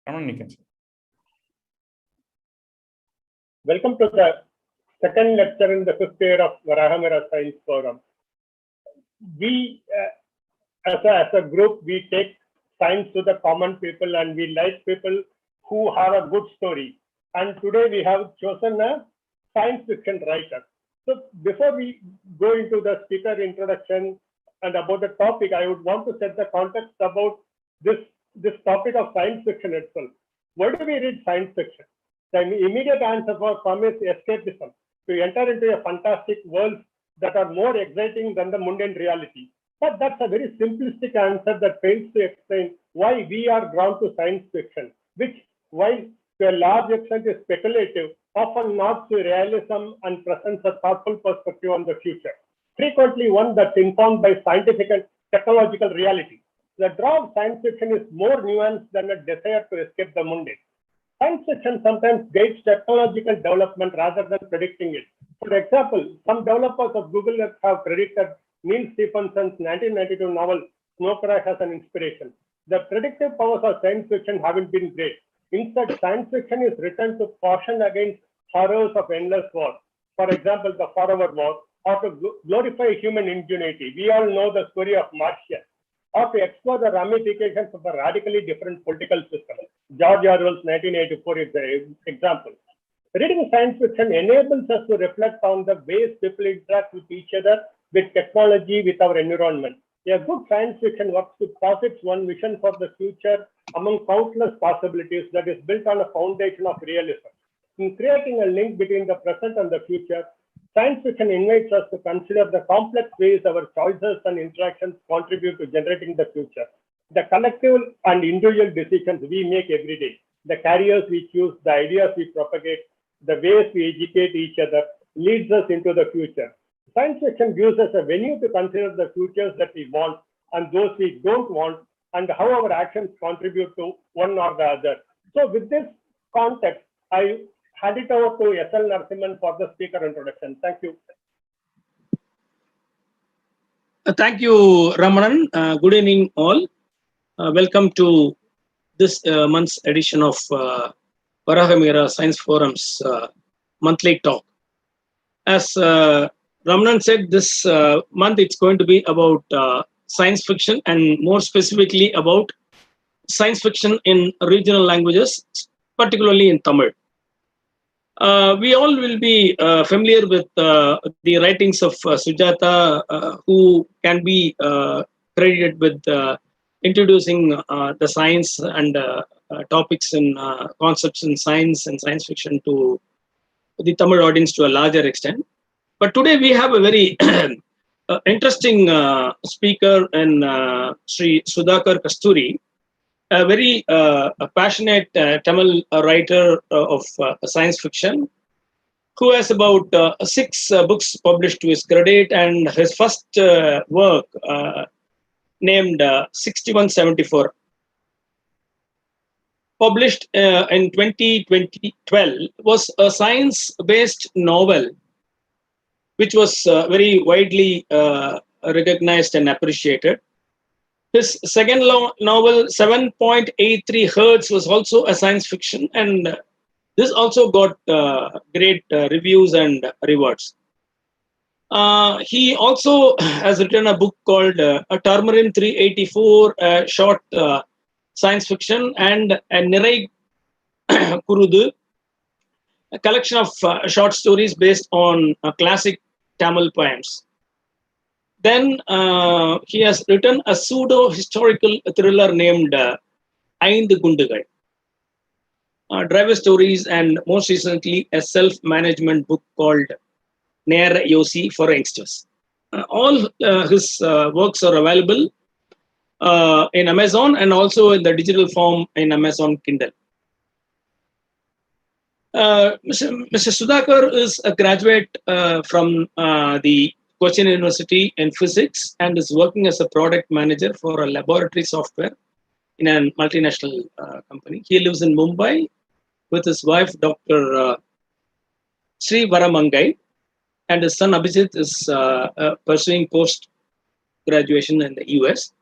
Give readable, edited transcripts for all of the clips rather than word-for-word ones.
Welcome to the second lecture in the fifth year of Varahamira Science Forum. We, as a group, we take science to the common people, and we like people who have a good story. And today we have chosen a science fiction writer. So before we go into the speaker introduction and about the topic, I would want to set the context about this topic of science fiction itself. Why do we read science fiction? The immediate answer for some is escapism, to enter into a fantastic world that are more exciting than the mundane reality. But that's a very simplistic answer that fails to explain why we are drawn to science fiction, which, while to a large extent is speculative, often nods to realism and presents a thoughtful perspective on the future, frequently one that's informed by scientific and technological reality. The draw of science fiction is more nuanced than a desire to escape the mundane. Science fiction sometimes guides technological development rather than predicting it. For example, some developers of Google Earth have predicted Neil Stephenson's 1992 novel Snow Crash as an inspiration. The predictive powers of science fiction haven't been great. Instead, science fiction is written to caution against horrors of endless war. For example, the Forever War, or to glorify human ingenuity. We all know the story of Martian, or to explore the ramifications of a radically different political system. George Orwell's 1984 is an example. Reading science fiction enables us to reflect on the ways people interact with each other, with technology, with our environment. A good science fiction works to posit one vision for the future among countless possibilities that is built on a foundation of realism. In creating a link between the present and the future, science fiction invites us to consider the complex ways our choices and interactions contribute to generating the future. The collective and individual decisions we make every day, the careers we choose, the ideas we propagate, the ways we educate each other, leads us into the future. Science fiction gives us a venue to consider the futures that we want and those we don't want, and how our actions contribute to one or the other. So with this context, I hand it over to S.L. Narasimhan for the speaker introduction. Thank you. Thank you, Ramanan. Good evening, all. Welcome to this month's edition of Varahamira Science Forum's monthly talk. As Ramanan said, this month it's going to be about science fiction, and more specifically about science fiction in regional languages, particularly in Tamil. We all will be familiar with the writings of Sujata, who can be credited with introducing the science and topics and concepts in science and science fiction to the Tamil audience to a larger extent. But today we have a very interesting speaker in Sri Sudhakar Kasturi, a very passionate Tamil writer of science fiction, who has about 6 books published to his credit, and his first work named 6174, published in 2012, was a science-based novel which was very widely recognized and appreciated. His second novel, 7.83 Hertz, was also a science fiction, and this also got great reviews and rewards. He also has written a book called A Turmarin 384, a short science fiction, and a Nirai Kurudu, a collection of short stories based on classic Tamil poems. Then he has written a pseudo-historical thriller named Aindu Gundugal, driver stories, and most recently a self-management book called Nera Yosi for youngsters. All his works are available in Amazon and also in the digital form in Amazon Kindle. Mr. Sudhakar is a graduate from the Cochin University in physics and is working as a product manager for a laboratory software in a multinational company. He lives in Mumbai with his wife, Dr.Srivaramangai, and his son Abhijeet is pursuing post-graduation in the US.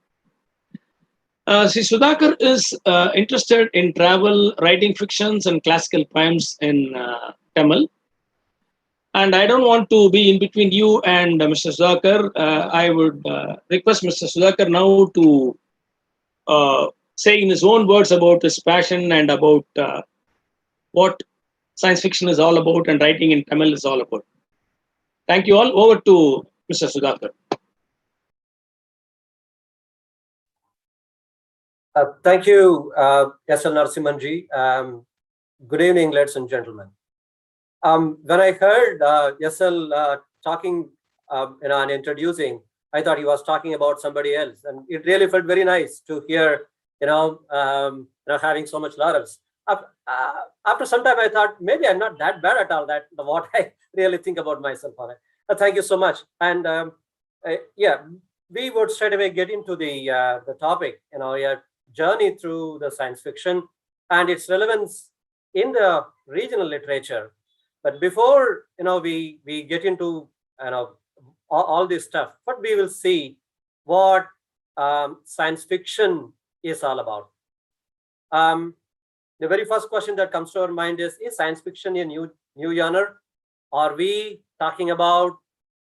See, Sudhakar is interested in travel, writing fictions and classical poems in Tamil. And I don't want to be in between you and Mr. Sudhakar. I would request Mr. Sudhakar now to say in his own words about his passion and about what science fiction is all about and writing in Tamil is all about. Thank you all. Over to Mr. Sudhakar. Thank you, S.L. Narasimhanji. Good evening, ladies and gentlemen. When I heard S.L. talking and introducing, I thought he was talking about somebody else, and it really felt very nice to hear, having so much laurels. After some time, I thought maybe I'm not that bad at all. That what I really think about myself. Thank you so much. And yeah, we would straight away get into the topic. A journey through the science fiction and its relevance in the regional literature. But before we get into all this stuff, but we will see what science fiction is all about. The very first question that comes to our mind is science fiction a new genre? Are we talking about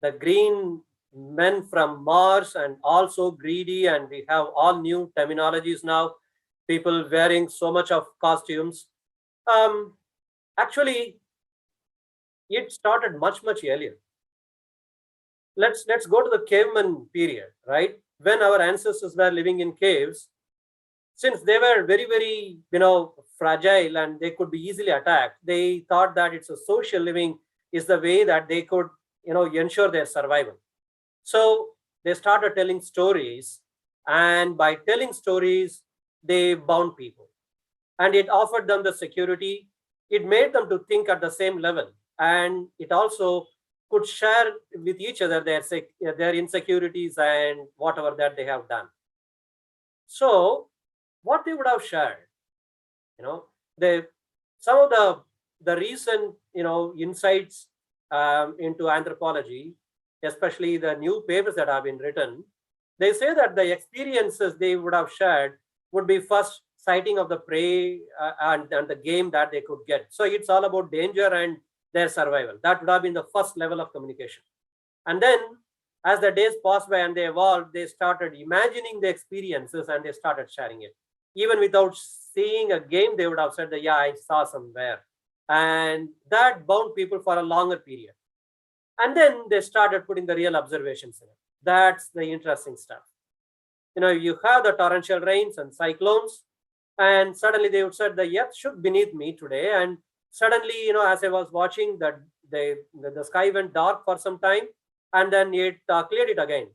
the green men from Mars and also greedy, and we have all new terminologies now, people wearing so much of costumes? Actually, it started much earlier. Let's go to the caveman period, right? When our ancestors were living in caves, since they were very fragile and they could be easily attacked, they thought that it's a social living is the way that they could ensure their survival. So they started telling stories, and by telling stories, they bound people, and it offered them the security. It made them to think at the same level, and it also could share with each other their insecurities and whatever that they have done. So what they would have shared, some of the recent insights into anthropology, especially the new papers that have been written, they say that the experiences they would have shared would be first sighting of the prey and the game that they could get. So it's all about danger and their survival. That would have been the first level of communication. And then as the days passed by and they evolved, they started imagining the experiences and they started sharing it. Even without seeing a game, they would have said that, yeah, I saw somewhere. And that bound people for a longer period. And then they started putting the real observations in it. That's the interesting stuff. You have the torrential rains and cyclones, and suddenly they would say the earth shook beneath me today. And suddenly, as I was watching, the sky went dark for some time, and then it cleared it again.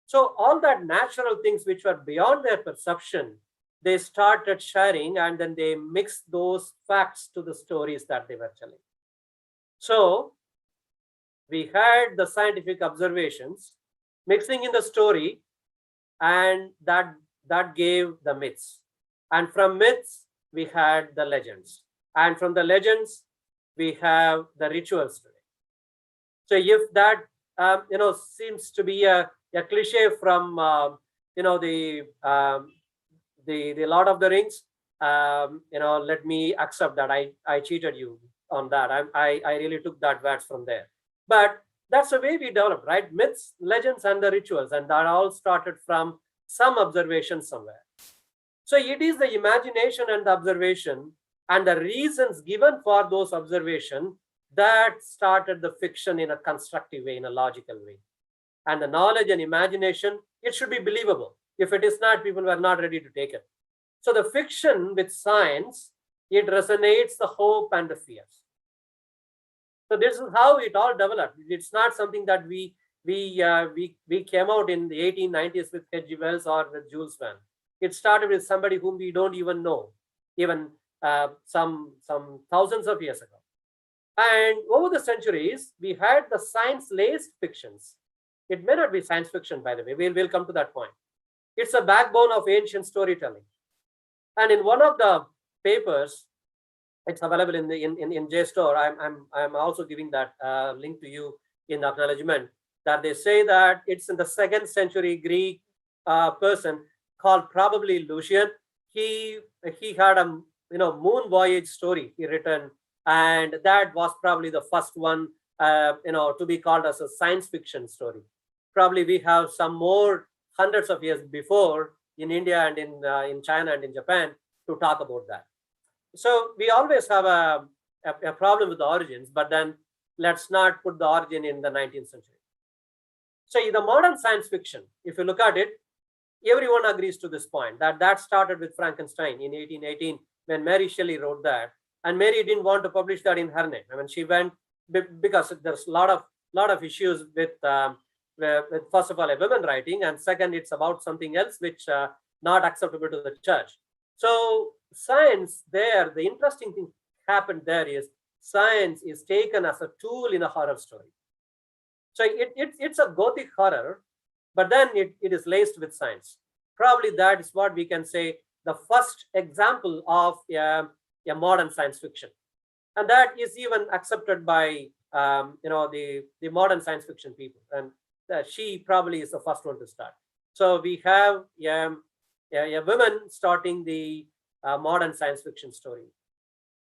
So all that natural things which were beyond their perception, they started sharing, and then they mixed those facts to the stories that they were telling. So we had the scientific observations mixing in the story, and that gave the myths. And from myths, we had the legends. And from the legends, we have the rituals today. So if that, seems to be a cliche from, the Lord of the Rings, let me accept that I cheated you on that. I really took that words from there. But that's the way we developed, right? Myths, legends, and the rituals. And that all started from some observation somewhere. So it is the imagination and the observation and the reasons given for those observations that started the fiction in a constructive way, in a logical way. And the knowledge and imagination, it should be believable. If it is not, people were not ready to take it. So the fiction with science, it resonates the hope and the fears. So this is how it all developed. It's not something that we came out in the 1890s with H.G. Wells or with Jules Verne. It started with somebody whom we don't even know, even some thousands of years ago. And over the centuries, we had the science-laced fictions. It may not be science fiction, by the way. We'll come to that point. It's a backbone of ancient storytelling. And in one of the papers, it's available in JSTOR. I'm also giving that link to you in the acknowledgement, that they say that it's in the 2nd century Greek person called probably Lucian. He had a moon voyage story he written, and that was probably the first one to be called as a science fiction story. Probably we have some more hundreds of years before in India and in China and in Japan to talk about that. So we always have a problem with the origins, but then let's not put the origin in the 19th century. So in the modern science fiction, if you look at it, everyone agrees to this point that started with Frankenstein in 1818 when Mary Shelley wrote that, and Mary didn't want to publish that in her name. I mean, she went because there's a lot of issues with first of all a woman writing, and second it's about something else which not acceptable to the church. So science there, the interesting thing happened there is science is taken as a tool in a horror story. So it's a gothic horror, but then it is laced with science. Probably that is what we can say the first example of a modern science fiction, and that is even accepted by the modern science fiction people, and she probably is the first one to start. So we have a woman starting the modern science fiction story.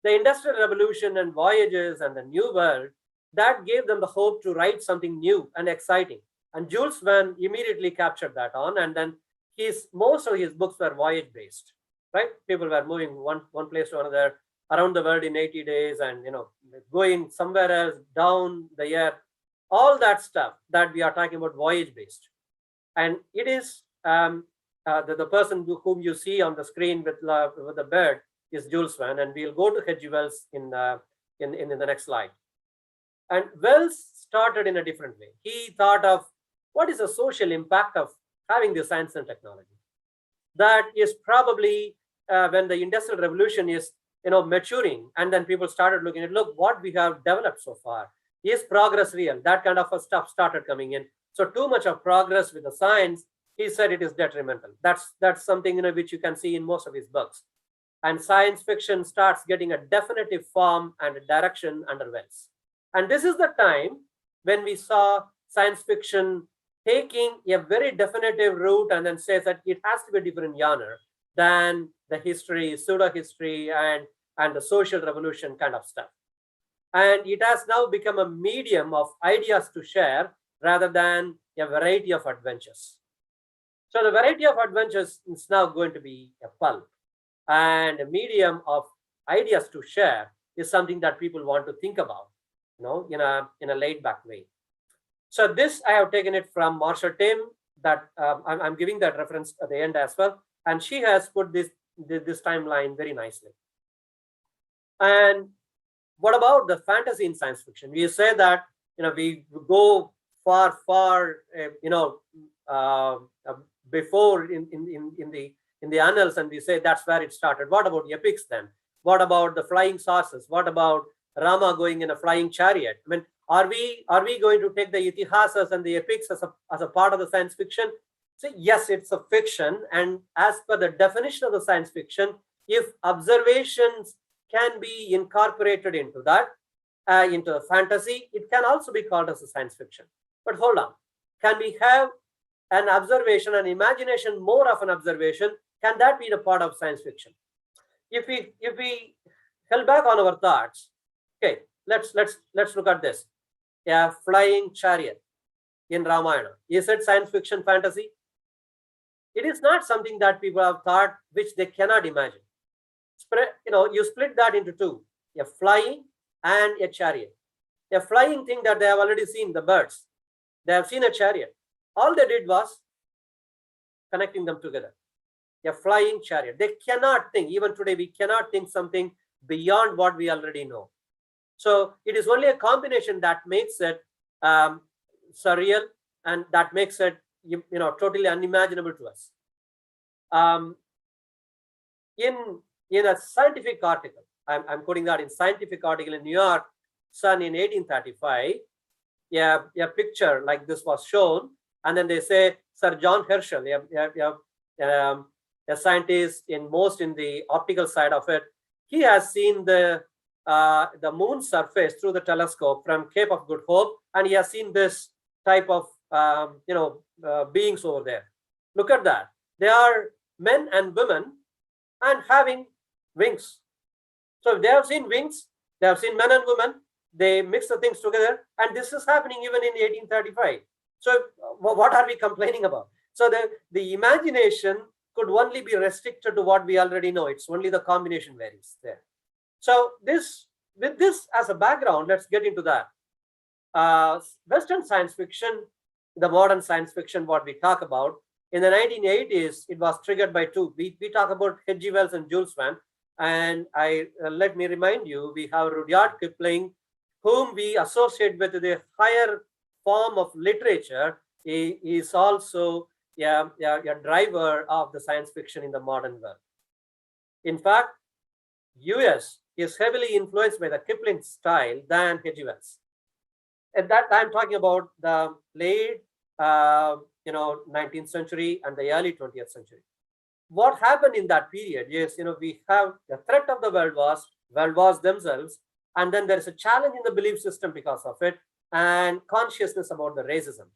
The Industrial Revolution and voyages and the New World, that gave them the hope to write something new and exciting. And Jules Verne immediately captured that on, and then most of his books were voyage based, right? People were moving one place to another around the world in 80 days and going somewhere else down the year, all that stuff that we are talking about voyage based. And it is the person whom you see on the screen with the bird is Jules Verne, and we'll go to H.G. Wells in the next slide. And Wells started in a different way. He thought of what is the social impact of having the science and technology. That is probably when the Industrial Revolution is maturing, and then people started looking at, look what we have developed so far. Is progress real? That kind of stuff started coming in. So too much of progress with the science, he said it is detrimental. That's something which you can see in most of his books. And science fiction starts getting a definitive form and a direction under Wells. And this is the time when we saw science fiction taking a very definitive route and then says that it has to be a different genre than the history, pseudo-history, and the social revolution kind of stuff. And it has now become a medium of ideas to share rather than a variety of adventures. So the variety of adventures is now going to be a pulp, and a medium of ideas to share is something that people want to think about, in a laid back way. So this I have taken it from Marsha Tim, that I'm giving that reference at the end as well, and she has put this timeline very nicely. And what about the fantasy in science fiction? We say that we go far before in the annals, and we say that's where it started. What about epics then? What about the flying saucers? What about Rama going in a flying chariot? I mean, are we going to take the itihasas and the epics as a part of the science fiction? So yes, it's a fiction, and as per the definition of the science fiction, if observations can be incorporated into that, into a fantasy, it can also be called as a science fiction. But hold on, can we have an observation, an imagination, more of an observation? Can that be the part of science fiction? If we held back on our thoughts, okay, let's look at this. Yeah, flying chariot in Ramayana. Is it science fiction fantasy? It is not something that people have thought which they cannot imagine. You split that into two, a flying and a chariot. A flying thing that they have already seen, the birds. They have seen a chariot. All they did was connecting them together. A flying chariot. They cannot think, even today, we cannot think something beyond what we already know. So it is only a combination that makes it surreal, and that makes it totally unimaginable to us. In a scientific article, I'm putting that in scientific article in New York Sun in 1835, a picture like this was shown, and then they say Sir John Herschel, a scientist in the optical side of it, he has seen the moon's surface through the telescope from Cape of Good Hope, and he has seen this type of beings over there. Look at that. They are men and women and having wings. So if they have seen wings, they have seen men and women, they mix the things together, and this is happening even in 1835. So what are we complaining about? So the imagination could only be restricted to what we already know. It's only the combination varies there. So with this as a background, let's get into that. Western science fiction, the modern science fiction, what we talk about, in the 1980s, it was triggered by two. We talk about H.G. Wells and Jules Verne. And let me remind you, we have Rudyard Kipling, whom we associate with the higher form of literature. He is also a driver of the science fiction in the modern world. In fact, US is heavily influenced by the Kipling style than H.G. Wells. At that time, talking about the late 19th century and the early 20th century. What happened in that period is, we have the threat of the world wars themselves, and then there is a challenge in the belief system because of it, and consciousness about the racism.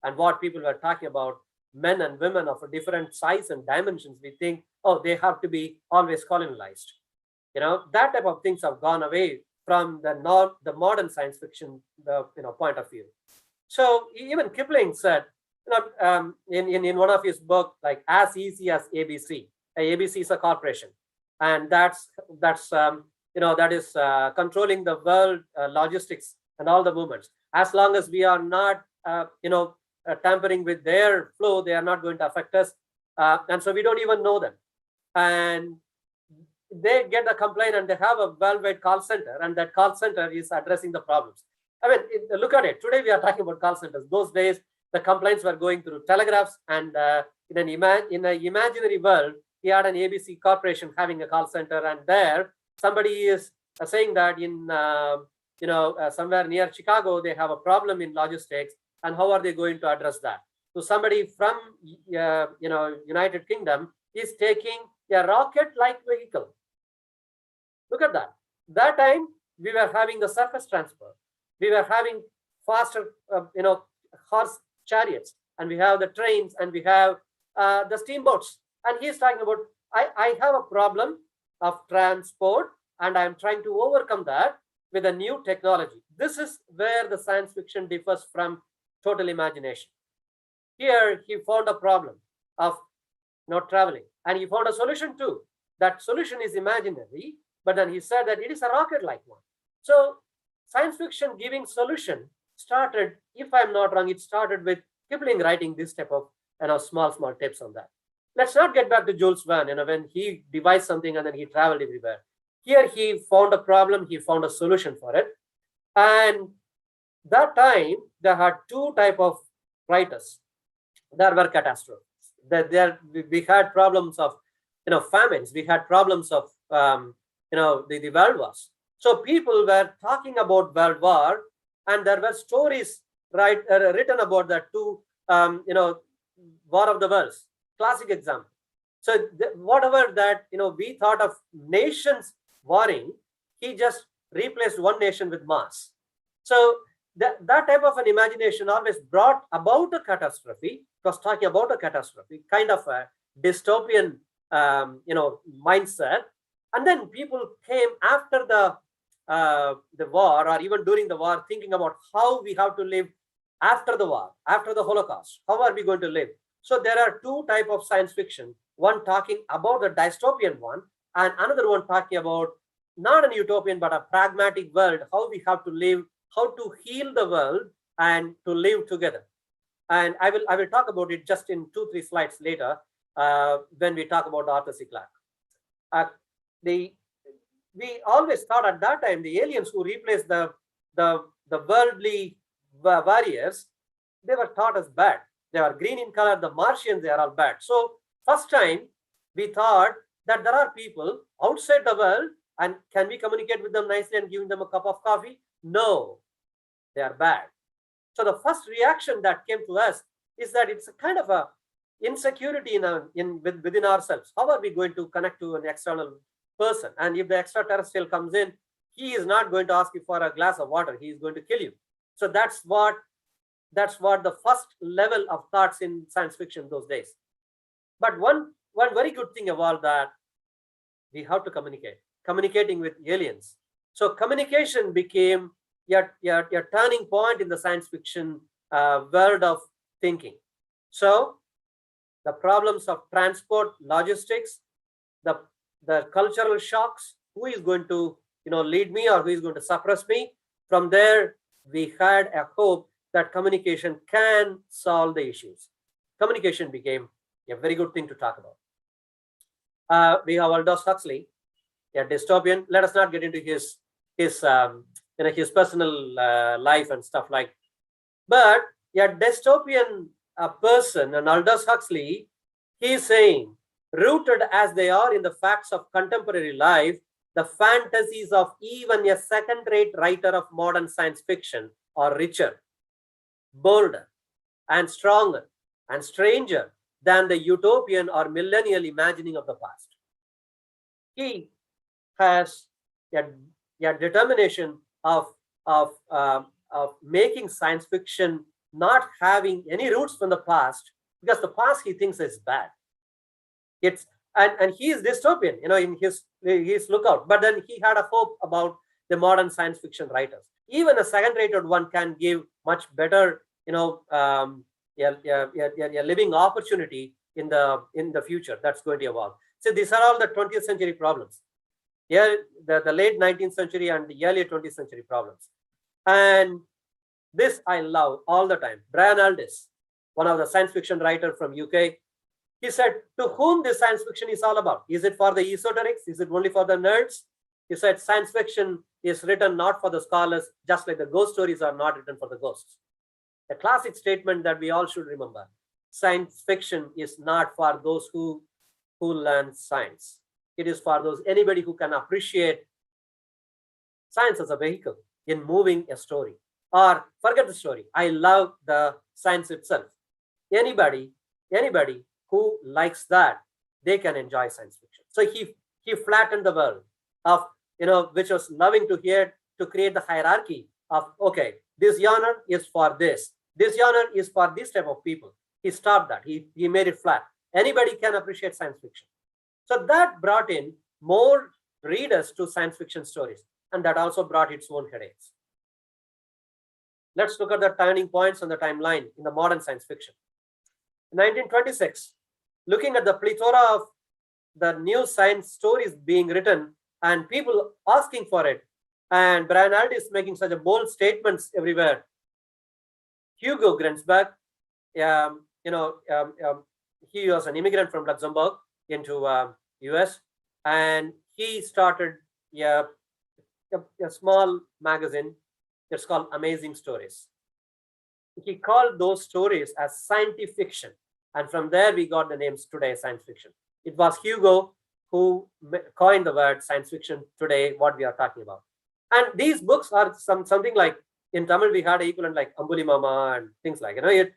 And what people were talking about, men and women of a different size and dimensions, we think, oh, they have to be always colonized. That type of things have gone away from the modern science fiction point of view. So even Kipling said, in one of his books, like as easy as ABC. ABC is a corporation, and that is controlling the world logistics and all the movements. As long as we are not, tampering with their flow, they are not going to affect us, and so we don't even know them. And they get a complaint, and they have a worldwide call center, and that call center is addressing the problems. I mean, look at it. Today we are talking about call centers. Those days, the complaints were going through telegraphs, and in an imaginary world, he had an ABC corporation having a call center, and there somebody is saying that in somewhere near Chicago they have a problem in logistics, and how are they going to address that? So somebody from United Kingdom is taking a rocket-like vehicle. Look at that. That time we were having the surface transport. We were having faster, horse chariots, and we have the trains, and we have the steamboats. And he's talking about, I have a problem of transport, and I'm trying to overcome that with a new technology. This is where the science fiction differs from total imagination. Here, he found a problem of not traveling, and he found a solution too. That solution is imaginary, but then he said that it is a rocket-like one. So science fiction giving solution started, if I'm not wrong, it started with Kipling writing this type of small tips on that. Let's not get back to Jules Verne, when he devised something and then he traveled everywhere. Here he found a problem, he found a solution for it. And that time they had two type of writers. There were catastrophes. We had problems of famines, we had problems of the world wars. So people were talking about world war, and there were stories written about that too. War of the Worlds, classic example. So whatever that we thought of nations warring, he just replaced one nation with Mars. So that type of an imagination always brought about a catastrophe. It was talking about a catastrophe, kind of a dystopian mindset. And then people came after the war, or even during the war, thinking about how we have to live after the war, after the Holocaust. How are we going to live? So there are two types of science fiction, one talking about the dystopian one, and another one talking about not an utopian, but a pragmatic world, how we have to live, how to heal the world and to live together. And I will talk about it just in 2-3 slides later when we talk about Arthur C. Clarke. We always thought at that time the aliens who replaced the worldly warriors, they were thought as bad. They are green in color. The Martians, they are all bad. So first time we thought that there are people outside the world, and can we communicate with them nicely and give them a cup of coffee? No, they are bad. So the first reaction that came to us is that it's a kind of a insecurity within ourselves. How are we going to connect to an external person? And if the extraterrestrial comes in, he is not going to ask you for a glass of water. He is going to kill you. So that's what the first level of thoughts in science fiction those days. But one one very good thing evolved, that we have to communicating with aliens. So communication became your turning point in the science fiction world of thinking. So the problems of transport, logistics, the cultural shocks, who is going to lead me or who is going to suppress me? From there, we had a hope that communication can solve the issues. Communication became a very good thing to talk about. We have Aldous Huxley, a dystopian. Let us not get into his personal life and stuff like. But a dystopian person, and Aldous Huxley, he is saying, rooted as they are in the facts of contemporary life, the fantasies of even a second-rate writer of modern science fiction are richer, bolder, and stronger, and stranger than the utopian or millennial imagining of the past. He has a determination of making science fiction not having any roots from the past, because the past he thinks is bad. And he is dystopian, in his lookout. But then he had a hope about the modern science fiction writers. Even a second-rated one can give much better, a living opportunity in the future that's going to evolve. So these are all the 20th century problems. Yeah, the late 19th century and the early 20th century problems. And this I love all the time. Brian Aldiss, one of the science fiction writer from UK, he said, to whom this science fiction is all about? Is it for the esoterics? Is it only for the nerds? He said, science fiction is written not for the scholars, just like the ghost stories are not written for the ghosts. A classic statement that we all should remember. Science fiction is not for those who learn science. It is for anybody who can appreciate science as a vehicle in moving a story. Or forget the story. I love the science itself. Anybody who likes that, they can enjoy science fiction. So he flattened the world of, which was loving to hear, to create the hierarchy of, okay, this genre is for this. This genre is for this type of people. He stopped that. He made it flat. Anybody can appreciate science fiction. So that brought in more readers to science fiction stories. And that also brought its own headaches. Let's look at the turning points on the timeline in the modern science fiction. In 1926, looking at the plethora of the new science stories being written and people asking for it, and Brian Aldiss making such a bold statements everywhere. Hugo Gernsback, he was an immigrant from Luxembourg into US, and he started a small magazine. It's called Amazing Stories. He called those stories as scientific fiction. And from there, we got the names today, science fiction. It was Hugo who coined the word science fiction today, what we are talking about. And these books are something like, in Tamil, we had equivalent like Ambuli Mama and things like, it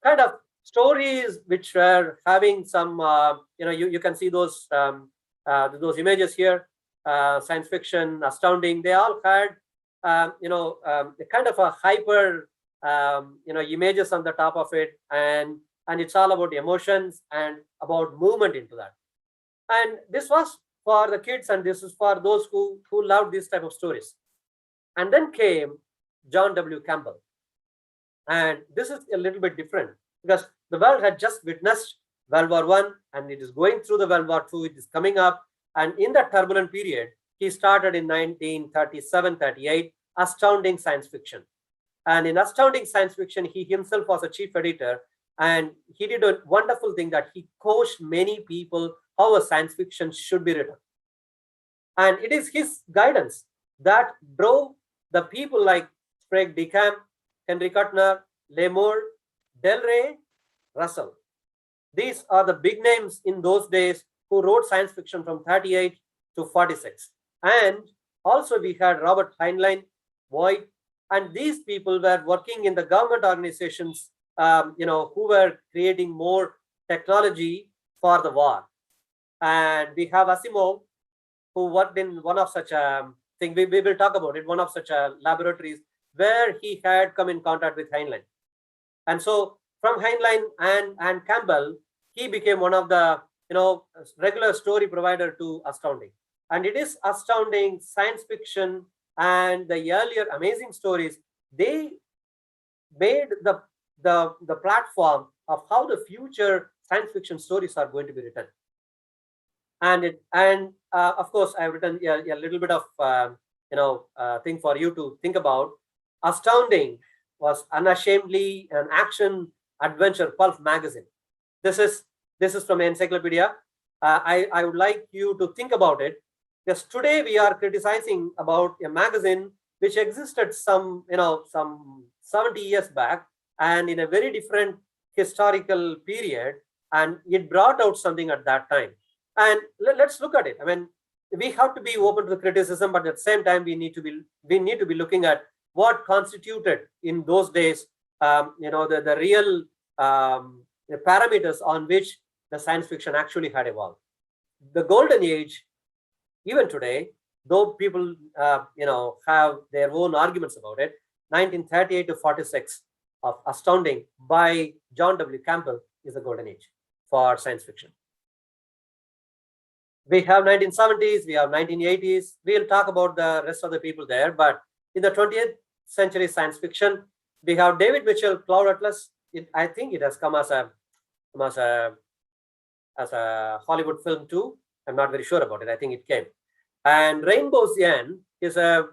kind of stories which were having some, you can see those images here, science fiction, astounding. They all had, kind of a hyper, images on the top of it, and it's all about emotions and about movement into that. And this was for the kids, and this is for those who loved this type of stories. And then came John W. Campbell, and this is a little bit different because the world had just witnessed World War I, and it is going through the World War II. It is coming up, and in that turbulent period, he started in 1937-38 Astounding Science Fiction. And in Astounding Science Fiction, he himself was a chief editor, and he did a wonderful thing that he coached many people how a science fiction should be written. And it is his guidance that drove the people like Sprague de Camp, Henry Kuttner, Lemur, Del Rey, Russell. These are the big names in those days who wrote science fiction from 38 to 46. And also we had Robert Heinlein, Voigt, and these people were working in the government organizations, who were creating more technology for the war. And we have Asimov, who worked in one of such a thing. We will talk about it, one of such a laboratories where he had come in contact with Heinlein. And so from Heinlein and Campbell, he became one of the a regular story provider to Astounding. And it is Astounding, science fiction, and the earlier amazing stories. They made the platform of how the future science fiction stories are going to be written. And of course, I've written a little bit of thing for you to think about. Astounding was unashamedly an action adventure pulp magazine. This is from Encyclopedia. I would like you to think about it, because today we are criticizing about a magazine which existed some 70 years back and in a very different historical period, and it brought out something at that time. And let's look at it. I mean, we have to be open to the criticism, but at the same time, we need to be looking at what constituted in those days, the real the parameters on which the science fiction actually had evolved. The golden age, even today, though people have their own arguments about it, 1938 to 46 of Astounding by John W. Campbell is the golden age for science fiction. We have 1970s, we have 1980s. We'll talk about the rest of the people there, but in the 20th century science fiction, we have David Mitchell, Cloud Atlas. I think it has come as a Hollywood film too. I'm not very sure about it. I think it came. And Rainbow's End is a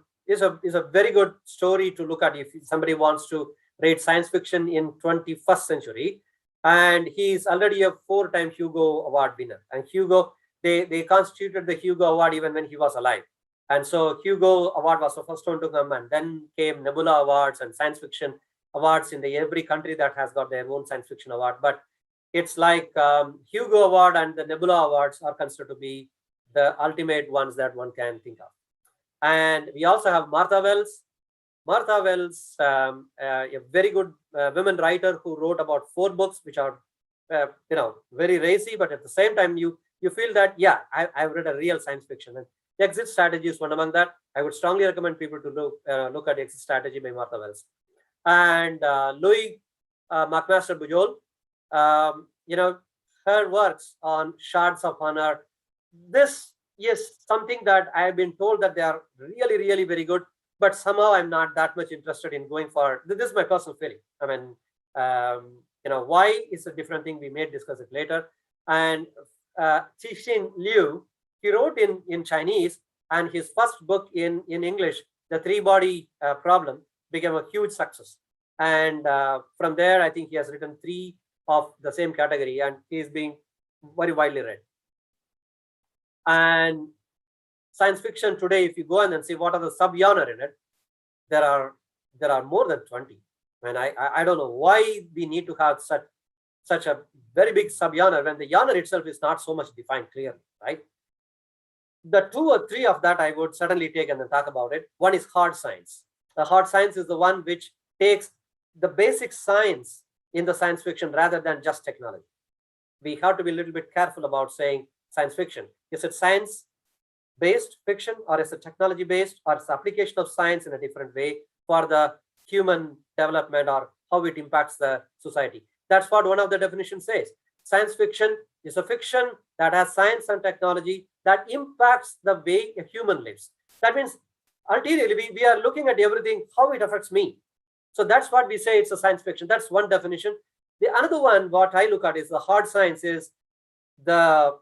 very good story to look at if somebody wants to read science fiction in 21st century. And he's already a 4-time Hugo Award winner. And Hugo, they constituted the Hugo Award even when he was alive. And so Hugo Award was the first one to come, and then came Nebula Awards and science fiction awards in every country that has got their own science fiction award. But it's like Hugo Award and the Nebula Awards are considered to be the ultimate ones that one can think of. And we also have Martha Wells. Martha Wells, a very good women writer who wrote about 4 books, which are very racy, but at the same time you feel that, yeah, I've read a real science fiction. And Exit Strategy is one among that. I would strongly recommend people to look at Exit Strategy by Martha Wells. And Louis McMaster Bujold, her works on Shards of Honor. This is something that I've been told that they are really, really very good, but somehow I'm not that much interested in going for. This is my personal feeling. I mean, why is a different thing. We may discuss it later. And Cixin Liu, he wrote in Chinese, and his first book in English, The 3-Body Problem, became a huge success. And from there, I think he has written 3 of the same category, and he is being very widely read. And science fiction today, if you go and see what are the sub-genre in it, there are more than 20. And I don't know why we need to have such a very big sub-genre when the genre itself is not so much defined clearly, right? The 2 or 3 of that I would certainly take and then talk about it. One is hard science. The hard science is the one which takes the basic science in the science fiction rather than just technology. We have to be a little bit careful about saying science fiction. Is it science-based fiction, or is it technology-based, or is the application of science in a different way for the human development or how it impacts the society? That's what one of the definitions says. Science fiction is a fiction that has science and technology that impacts the way a human lives. That means ultimately we are looking at everything, how it affects me. So that's what we say it's a science fiction. That's one definition. The another one, what I look at is the hard science is the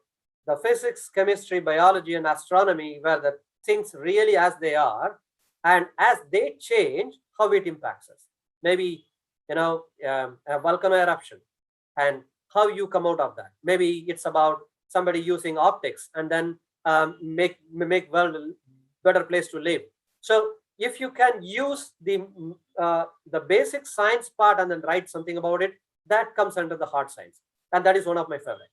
physics, chemistry, biology, and astronomy, where the things really as they are, and as they change, how it impacts us. Maybe, a volcano eruption and how you come out of that. Maybe it's about somebody using optics and then make world a better place to live. So if you can use the basic science part and then write something about it, that comes under the hard science. And that is one of my favorite.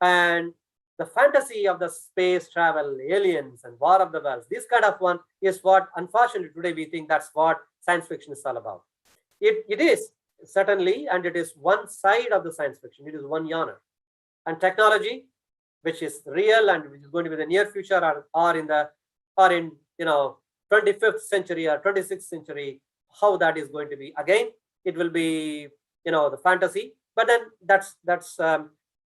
And the fantasy of the space travel, aliens, and War of the Worlds, this kind of one is what, unfortunately, today we think that's what science fiction is all about. It is certainly, and it is one side of the science fiction. It is one genre. And technology, which is real and which is going to be the near future, or in 25th century or 26th century, how that is going to be. Again, it will be the fantasy. But then that's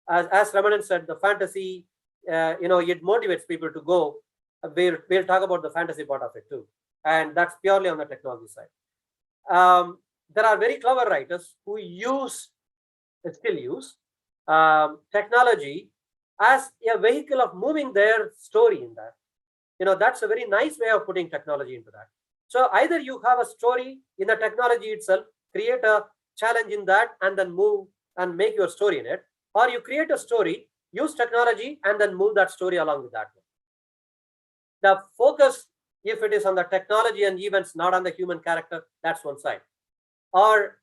as Ramanan said, the fantasy, it motivates people to go. We'll talk about the fantasy part of it too. And that's purely on the technology side. There are very clever writers who still use technology as a vehicle of moving their story in that. That's a very nice way of putting technology into that. So either you have a story in the technology itself, create a challenge in that, and then move and make your story in it, or you create a story, use technology, and then move that story along with that one. The focus, if it is on the technology and events, not on the human character, that's one side. Or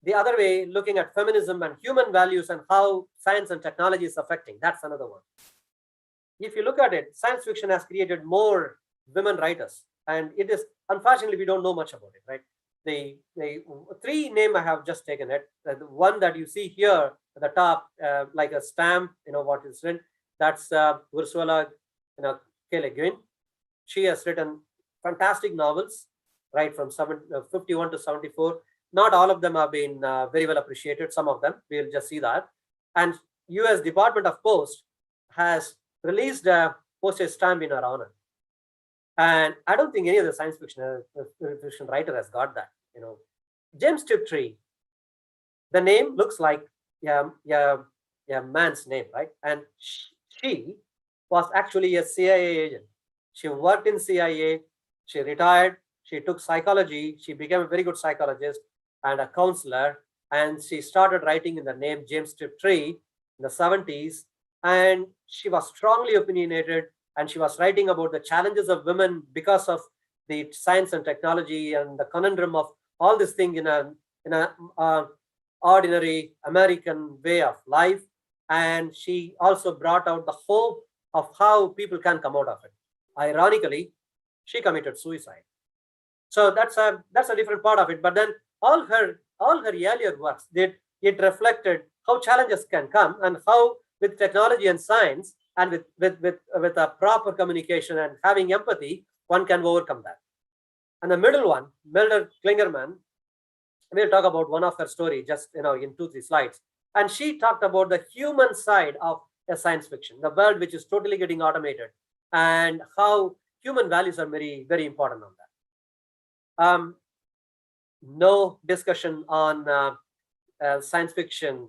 the other way, looking at feminism and human values and how science and technology is affecting, that's another one. If you look at it, science fiction has created more women writers, and it is, unfortunately, we don't know much about it, right? The three name I have just taken it. The one that you see here at the top, like a stamp, what is written, that's Ursula K. Le Guin. She has written fantastic novels, right, from 51 to 74. Not all of them have been very well appreciated. Some of them, we'll just see that. And US Department of Post has released a postage stamp in her honor. And I don't think any of the science fiction writer has got that. James Tiptree, the name looks like a man's name, right? And she was actually a CIA agent. She worked in CIA. She retired. She took psychology. She became a very good psychologist and a counselor. And she started writing in the name James Tiptree in the 70s. And she was strongly opinionated. And she was writing about the challenges of women because of the science and technology and the conundrum of all this thing in a ordinary American way of life. And she also brought out the hope of how people can come out of it. Ironically, she committed suicide. So that's a different part of it. But then all her earlier works, it reflected how challenges can come and how with technology and science and with a proper communication and having empathy, one can overcome that. And the middle one, Mildred Klingemann, we'll talk about one of her stories just in 2-3 slides. And she talked about the human side of a science fiction, the world which is totally getting automated, and how human values are very, very important on that. No discussion on science fiction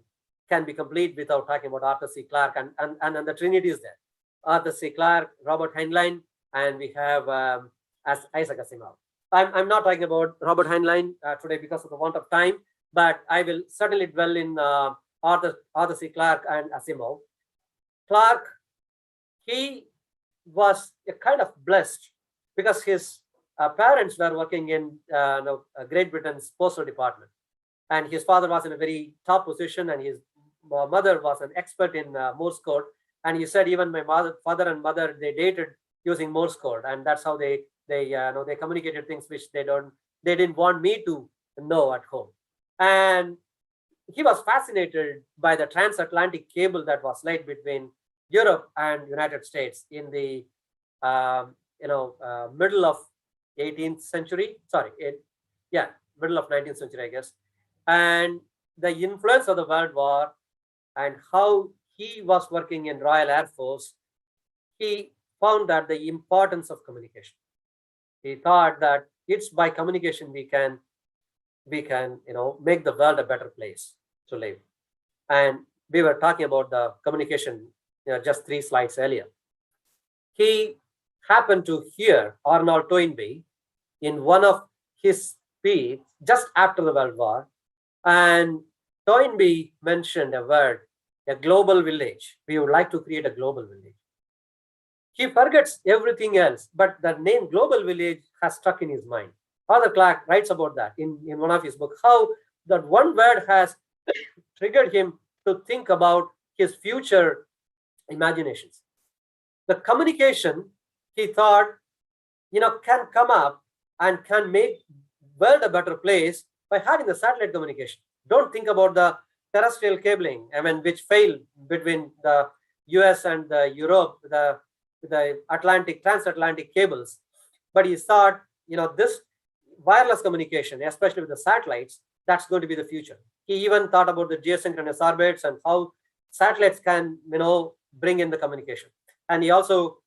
can be complete without talking about Arthur C. Clarke, and the Trinity is there. Arthur C. Clarke, Robert Heinlein, and we have Isaac Asimov. I'm not talking about Robert Heinlein today because of the want of time, but I will certainly dwell in Arthur C. Clarke and Asimov. Clarke, he was a kind of blessed because his parents were working in Great Britain's postal department, and his father was in a very top position, and his mother was an expert in Morse code. And he said even my father and mother, they dated using Morse code, and that's how they communicated things which they didn't want me to know at home. And he was fascinated by the transatlantic cable that was laid between Europe and United States in the middle of 18th century. Middle of 19th century, I guess. And the influence of the World War and how he was working in Royal Air Force, he found that the importance of communication. He thought that it's by communication we can make the world a better place to live. And we were talking about the communication just 3 slides earlier. He happened to hear Arnold Toynbee in one of his speeches just after the World War, and Toynbee mentioned a word, a global village. We would like to create a global village. He forgets everything else, but the name global village has stuck in his mind. Arthur Clarke writes about that in one of his books, how that one word has triggered him to think about his future imaginations. The communication, he thought, can come up and can make world a better place by having the satellite communication. Don't think about the terrestrial cabling, which failed between the US and the Europe, the transatlantic cables. But he thought, this wireless communication, especially with the satellites, that's going to be the future. He even thought about the geosynchronous orbits and how satellites can, bring in the communication. And he also,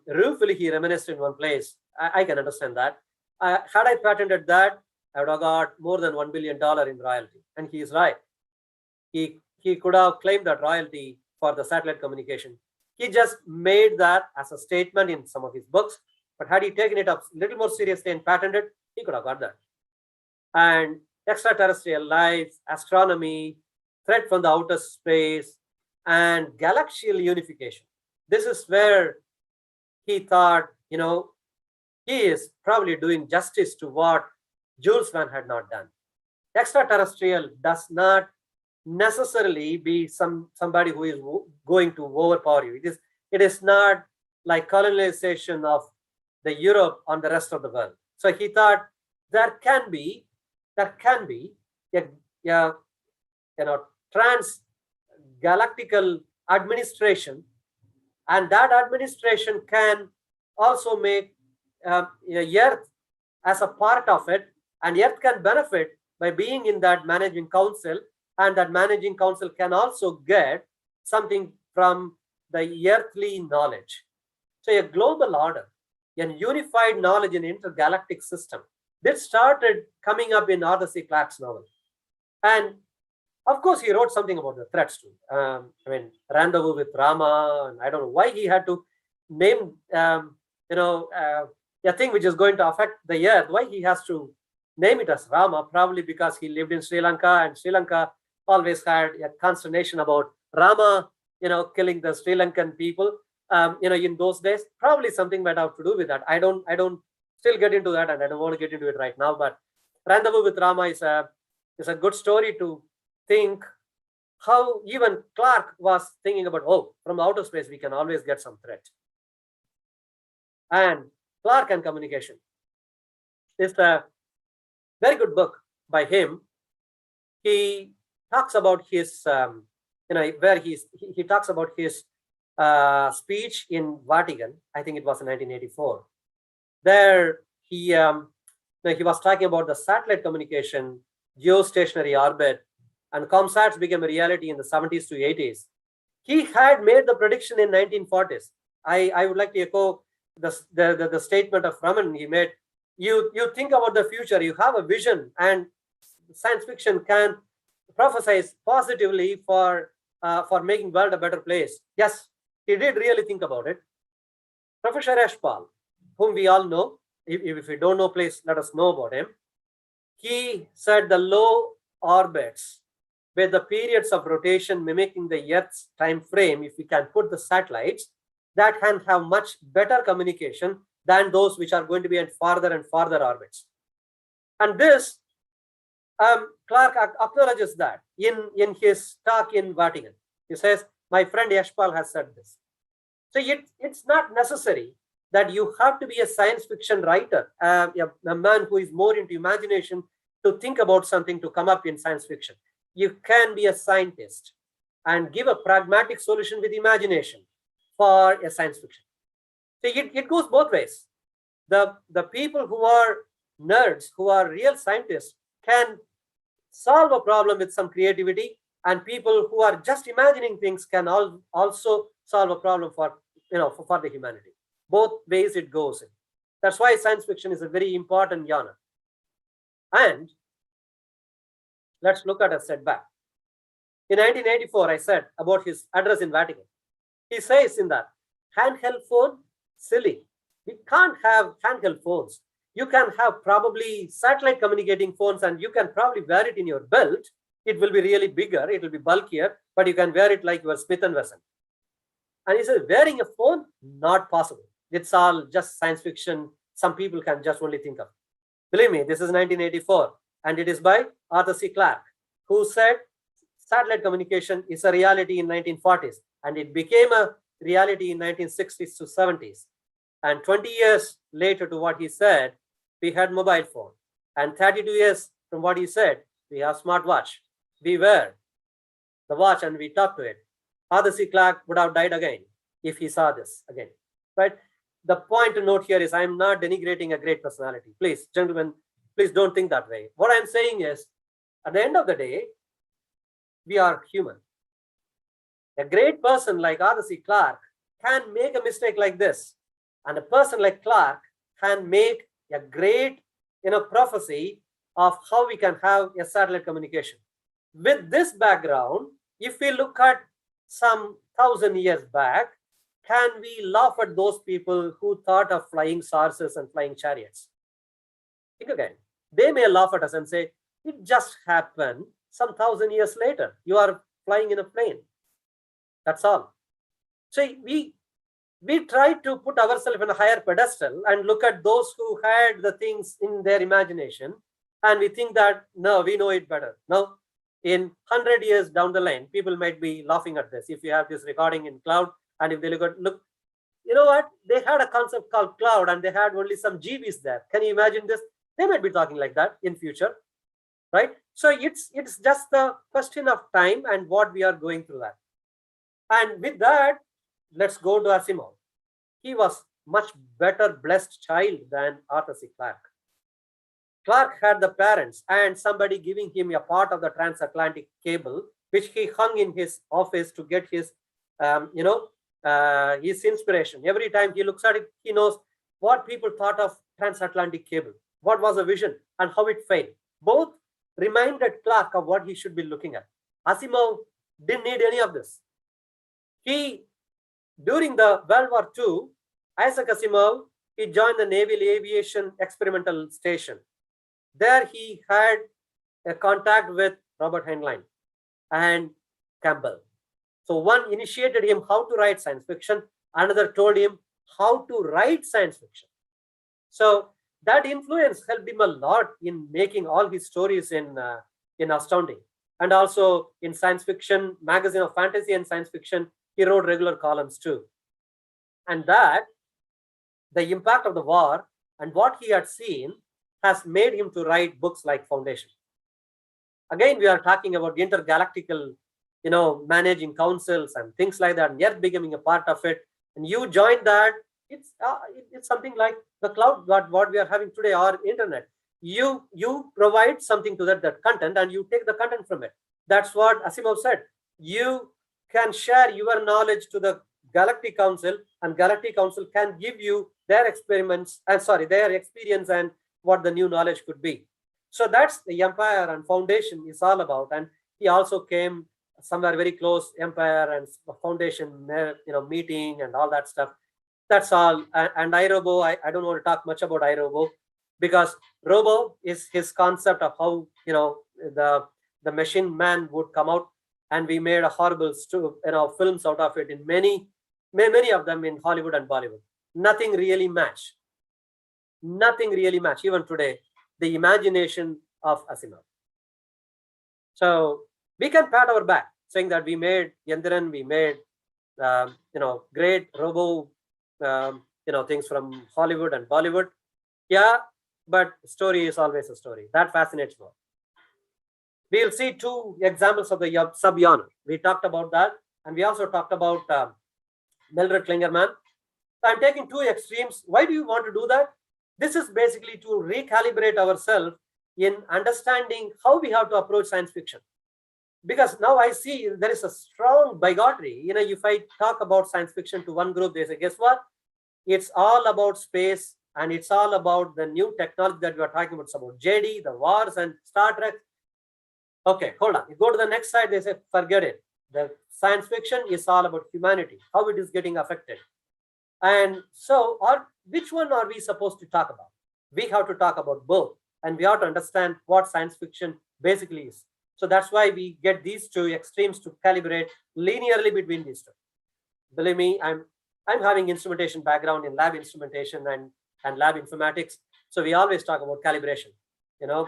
ruefully, he reminisced in one place. I can understand that. Had I patented that, I would have got more than $1 billion in royalty. And he is right. He could have claimed that royalty for the satellite communication. He just made that as a statement in some of his books. But had he taken it up a little more seriously and patented, he could have got that. And extraterrestrial life, astronomy, threat from the outer space, and galaxial unification. This is where he thought, he is probably doing justice to what Jules Verne had not done. Extraterrestrial does not necessarily be somebody who is going to overpower you. It is not like colonization of the Europe on the rest of the world. So he thought there can be a trans-galactical administration, and that administration can also make Earth as a part of it, and Earth can benefit by being in that managing council, and that managing council can also get something from the earthly knowledge. So a global order, a unified knowledge in intergalactic system, this started coming up in Arthur C. Clarke's novel. And of course, he wrote something about the threats too. Rendezvous with Rama, and I don't know why he had to name, a thing which is going to affect the earth. Why he has to name it as Rama? Probably because he lived in Sri Lanka, and Sri Lanka always had a consternation about Rama, killing the Sri Lankan people, in those days. Probably something might have to do with that. I don't still get into that, and I don't want to get into it right now. But Rendezvous with Rama is a good story to think how even Clarke was thinking about, from outer space, we can always get some threat. And Clarke and Communication is a very good book by him. He talks about his, where he talks about his speech in Vatican. I think it was in 1984. There he was talking about the satellite communication, geostationary orbit, and ComSats became a reality in the 70s to 80s. He had made the prediction in 1940s. I would like to echo the statement of Raman he made. You think about the future, you have a vision, and science fiction can prophesy positively for making the world a better place. Yes, he did really think about it. Professor Eshpal, whom we all know, if we don't know, please let us know about him. He said the low orbits with the periods of rotation mimicking the Earth's time frame, if we can put the satellites, that can have much better communication than those which are going to be in farther and farther orbits. And this, Clarke acknowledges that in his talk in Vatican. He says, my friend Yashpal has said this. So it's not necessary that you have to be a science fiction writer, a man who is more into imagination, to think about something to come up in science fiction. You can be a scientist and give a pragmatic solution with imagination for a science fiction. So it goes both ways. The people who are nerds, who are real scientists, can solve a problem with some creativity, and people who are just imagining things can also solve a problem for the humanity. Both ways it goes in. That's why science fiction is a very important genre. And let's look at a setback. In 1984, I said about his address in Vatican. He says in that, handheld phone, silly. We can't have handheld phones. You can have probably satellite communicating phones, and you can probably wear it in your belt. It will be really bigger, it will be bulkier, but you can wear it like your Smith & Wesson. And he says, wearing a phone, not possible. It's all just science fiction. Some people can just only think of. Believe me, this is 1984, and it is by Arthur C. Clarke, who said satellite communication is a reality in 1940s, and it became a reality in 1960s to 70s. And 20 years later to what he said, we had mobile phone. And 32 years from what he said, we have smartwatch. We wear the watch and we talk to it. Arthur C. Clarke would have died again if he saw this again, right? The point to note here is I'm not denigrating a great personality. Please, gentlemen, please don't think that way. What I'm saying is, at the end of the day, we are human. A great person like Arthur C. Clarke can make a mistake like this. And a person like Clarke can make a great, prophecy of how we can have a satellite communication. With this background, if we look at some 1,000 years back, can we laugh at those people who thought of flying saucers and flying chariots? Think again. They may laugh at us and say, it just happened some 1,000 years later. You are flying in a plane. That's all. So we try to put ourselves in a higher pedestal and look at those who had the things in their imagination, and we think that, no, we know it better. No, in 100 years down the line, people might be laughing at this. If you have this recording in cloud, and if they look, you know what? They had a concept called cloud, and they had only some GBs there. Can you imagine this? They might be talking like that in future, right? So it's just the question of time and what we are going through that. And with that, let's go to Asimov. He was much better blessed child than Arthur C. Clarke. Clarke had the parents and somebody giving him a part of the transatlantic cable, which he hung in his office to get his, his inspiration. Every time he looks at it, he knows what people thought of transatlantic cable, what was the vision, and how it failed. Both reminded Clarke of what he should be looking at. Asimov didn't need any of this. During the World War II, Isaac Asimov, he joined the Naval Aviation Experimental Station. There he had a contact with Robert Heinlein and Campbell. So one initiated him how to write science fiction, another told him how to write science fiction. So that influence helped him a lot in making all his stories in Astounding. And also in Science Fiction magazine of fantasy and science fiction, he wrote regular columns too. And that, the impact of the war and what he had seen has made him to write books like Foundation. Again, we are talking about intergalactical, managing councils and things like that, and yet becoming a part of it. And you joined that. It's something like the cloud, what we are having today, or internet. You provide something to that content, and you take the content from it. That's what Asimov said. You can share your knowledge to the Galactic Council, and Galactic Council can give you their experience and what the new knowledge could be. So that's the Empire and Foundation is all about. And he also came somewhere very close, Empire and Foundation, meeting and all that stuff. That's all. And iRobo, I don't want to talk much about iRobo, because Robo is his concept of how the machine man would come out, and we made a horrible films out of it in many of them in Hollywood and Bollywood. Nothing really matched. Even today, the imagination of Asimov. So we can pat our back saying that we made Yandiran, we made great Robo things from Hollywood and Bollywood. Yeah, but story is always a story. That fascinates me. We'll see two examples of the sub-genre. We talked about that, and we also talked about Mildred Klingemann. I'm taking two extremes. Why do you want to do that? This is basically to recalibrate ourselves in understanding how we have to approach science fiction. Because now I see there is a strong bigotry. If I talk about science fiction to one group, they say, guess what? It's all about space, and it's all about the new technology that we are talking about. It's about JD, the wars, and Star Trek. Okay, hold on. You go to the next side, they say, forget it. The science fiction is all about humanity, how it is getting affected. And so, which one are we supposed to talk about? We have to talk about both, and we have to understand what science fiction basically is. So that's why we get these two extremes to calibrate linearly between these two. Believe me, I'm having instrumentation background in lab instrumentation and lab informatics. So we always talk about calibration.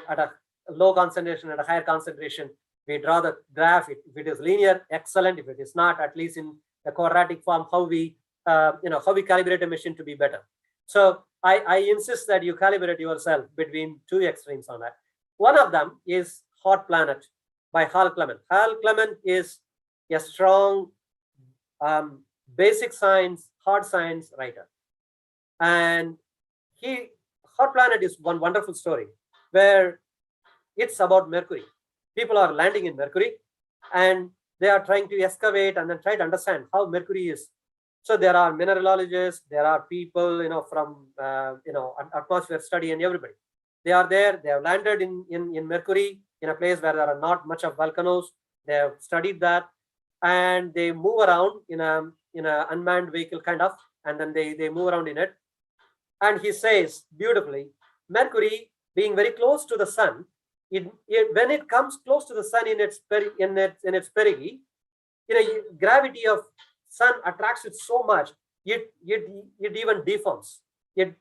At a low concentration, at a higher concentration, we draw the graph. If it is linear, excellent. If it is not, at least in the quadratic form, how we calibrate a machine to be better. So I insist that you calibrate yourself between two extremes on that. One of them is Hot Planet by Hal Clement. Hal Clement is a strong basic science, hard science writer. And Hot Planet is one wonderful story where it's about Mercury. People are landing in Mercury, and they are trying to excavate and then try to understand how Mercury is. So there are mineralogists, there are people, from, atmosphere study and everybody. They are there. They have landed in Mercury, in a place where there are not much of volcanoes. They have studied that, and they move around in a unmanned vehicle kind of, and then they move around in it. And he says beautifully, Mercury being very close to the sun, when it comes close to the sun in its perigee, gravity of sun attracts it so much, it even deforms. It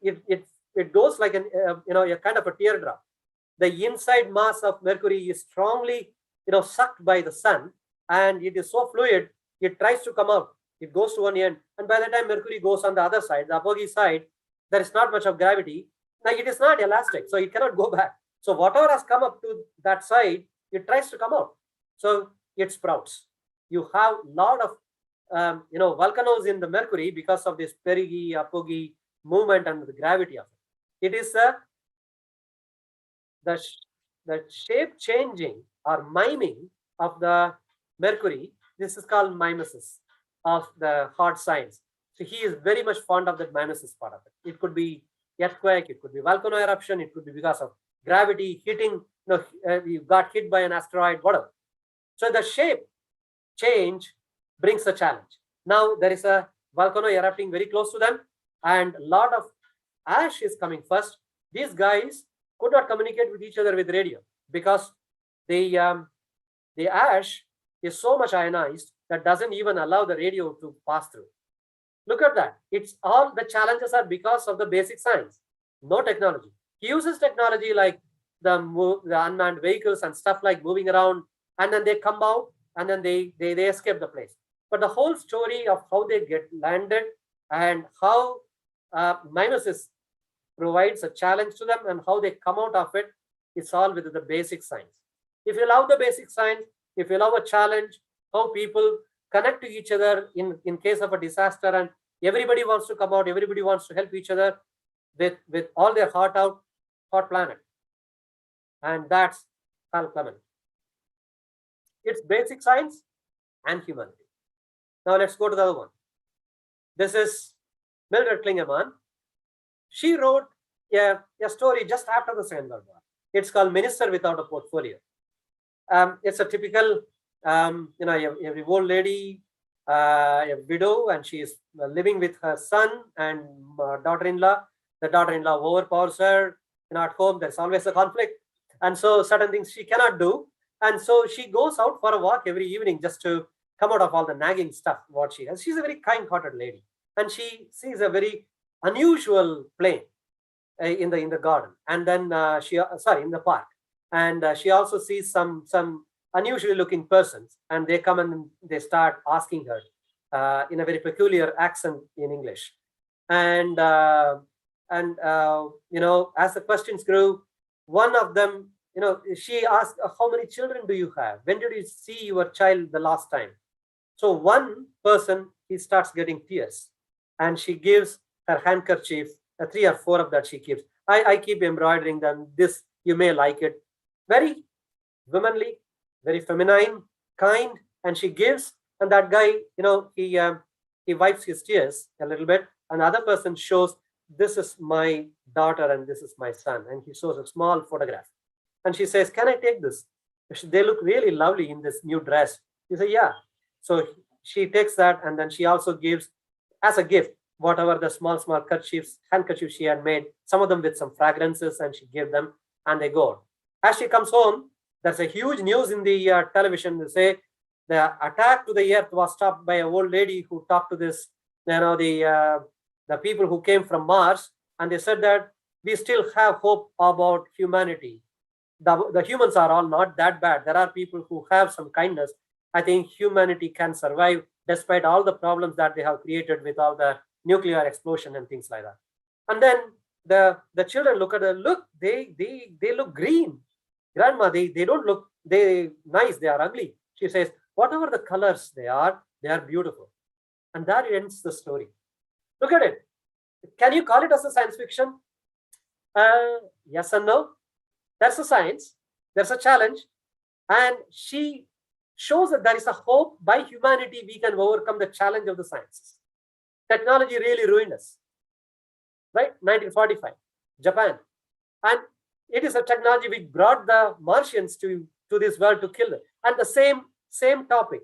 goes like a kind of a teardrop. The inside mass of Mercury is strongly sucked by the sun, and it is so fluid, it tries to come out. It goes to one end, and by the time Mercury goes on the other side, the apogee side, there is not much of gravity. Now it is not elastic, so it cannot go back. So whatever has come up to that side, it tries to come out. So it sprouts. You have a lot of volcanoes in the Mercury because of this perigee, apogee movement and the gravity of it. It is the shape changing or miming of the Mercury. This is called mimesis of the hard science. So he is very much fond of that mimesis part of it. It could be earthquake, it could be volcano eruption, it could be because of gravity hitting, you got hit by an asteroid, whatever. So the shape change brings a challenge. Now there is a volcano erupting very close to them, and a lot of ash is coming first. These guys could not communicate with each other with radio because the ash is so much ionized that doesn't even allow the radio to pass through. Look at that. It's all the challenges are because of the basic science, no technology. He uses technology like the unmanned vehicles and stuff like moving around, and then they come out and then they escape the place. But the whole story of how they get landed and how mimesis provides a challenge to them and how they come out of it, it's all with the basic science. If you love the basic science, if you love a challenge, how people connect to each other in case of a disaster, and everybody wants to come out, everybody wants to help each other with all their heart out, hot planet. And that's Hal Clement. It's basic science and humanity. Now let's go to the other one. This is Mildred Klingemann. She wrote a story just after the Second World War. It's called Minister Without a Portfolio. It's a typical, a old lady, a widow, and she is living with her son and daughter-in-law. The daughter-in-law overpowers her. At home, there's always a conflict. And so certain things she cannot do. And so she goes out for a walk every evening just to come out of all the nagging stuff, what she has. She's a very kind-hearted lady. And she sees a very unusual plane in the garden. And then in the park. And she also sees some unusually looking persons. And they come and they start asking her in a very peculiar accent in English. And as the questions grew, one of them, she asked, how many children do you have? When did you see your child the last time? So one person, he starts getting tears, and she gives her handkerchief, 3 or 4 of that she keeps. I keep embroidering them. This, you may like it. Very womanly, very feminine, kind, and she gives, and that guy, he wipes his tears a little bit, and the other person shows, this is my daughter and this is my son, and he shows a small photograph. And she says, can I take this? They look really lovely in this new dress. He said, yeah. So she takes that, and then she also gives as a gift whatever the small handkerchiefs she had made, some of them with some fragrances, and she gave them, and they go. As she comes home, there's a huge news in the television. They say the attack to the earth was stopped by an old lady who talked to this, the people who came from Mars, and they said that we still have hope about humanity. The humans are all not that bad. There are people who have some kindness. I think humanity can survive despite all the problems that they have created with all the nuclear explosion and things like that. And then the children look at her, look, they look green. Grandma, they don't look nice, they are ugly. She says, whatever the colors they are beautiful. And that ends the story. Look at it. Can you call it as a science fiction? Yes and no. There's a science, there's a challenge, and she shows that there is a hope by humanity we can overcome the challenge of the sciences. Technology really ruined us, right? 1945, Japan. And it is a technology which brought the Martians to this world to kill them. And the same topic,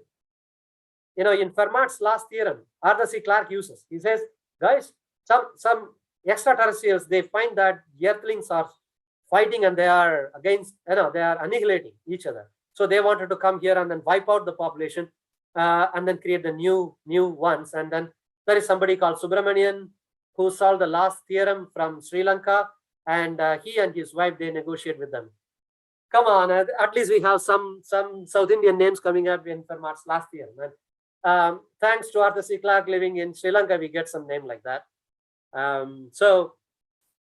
in Fermat's last theorem, Arthur C. Clarke uses. He says, guys, some extraterrestrials, they find that earthlings are fighting and they are against, they are annihilating each other. So they wanted to come here and then wipe out the population and then create the new ones. And then there is somebody called Subramanian who solved the last theorem from Sri Lanka, and he and his wife, they negotiate with them. Come on, at least we have some South Indian names coming up in Fermat's last theorem. And thanks to Arthur C. Clarke living in Sri Lanka, we get some name like that. So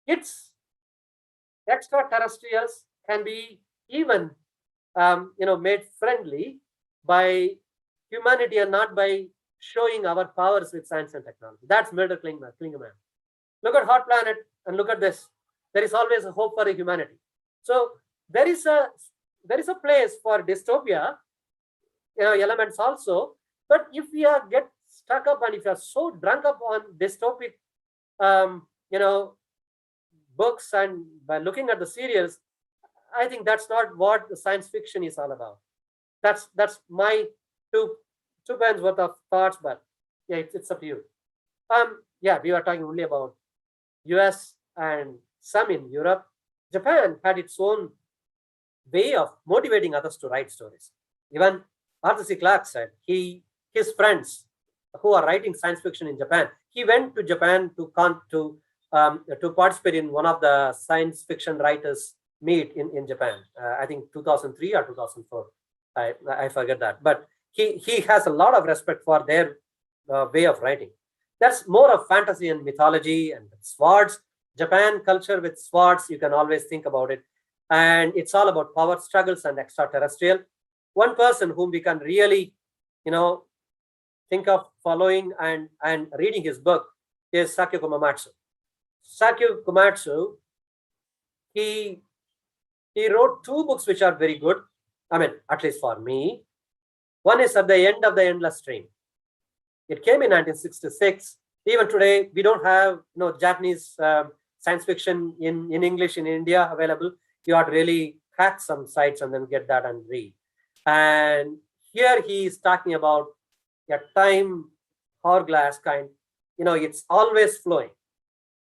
it's extraterrestrials can be even made friendly by humanity and not by showing our powers with science and technology. That's Mildred Klingemann. Look at Hot Planet and look at this. There is always a hope for humanity. So there is a place for dystopia elements also. But if we get stuck up and if you are so drunk up on dystopic books and by looking at the serials, I think that's not what the science fiction is all about. That's my two pence worth of thoughts, but yeah, it's up to you. We were talking only about US and some in Europe. Japan had its own way of motivating others to write stories. Even Arthur C. Clarke said his friends who are writing science fiction in Japan, he went to Japan to participate in one of the science fiction writers meet in Japan. I think 2003 or 2004. I forget that. But he has a lot of respect for their way of writing. That's more of fantasy and mythology and swords. Japan culture with swords, you can always think about it. And it's all about power struggles and extraterrestrial. One person whom we can really, think of following and reading his book is Sakyo Komatsu. Sakyo Komatsu, he wrote two books which are very good. I mean, at least for me. One is At the End of the Endless Stream. It came in 1966. Even today, we don't have Japanese science fiction in English in India available. You have to really hack some sites and then get that and read. And here he is talking about a time hourglass kind. It's always flowing.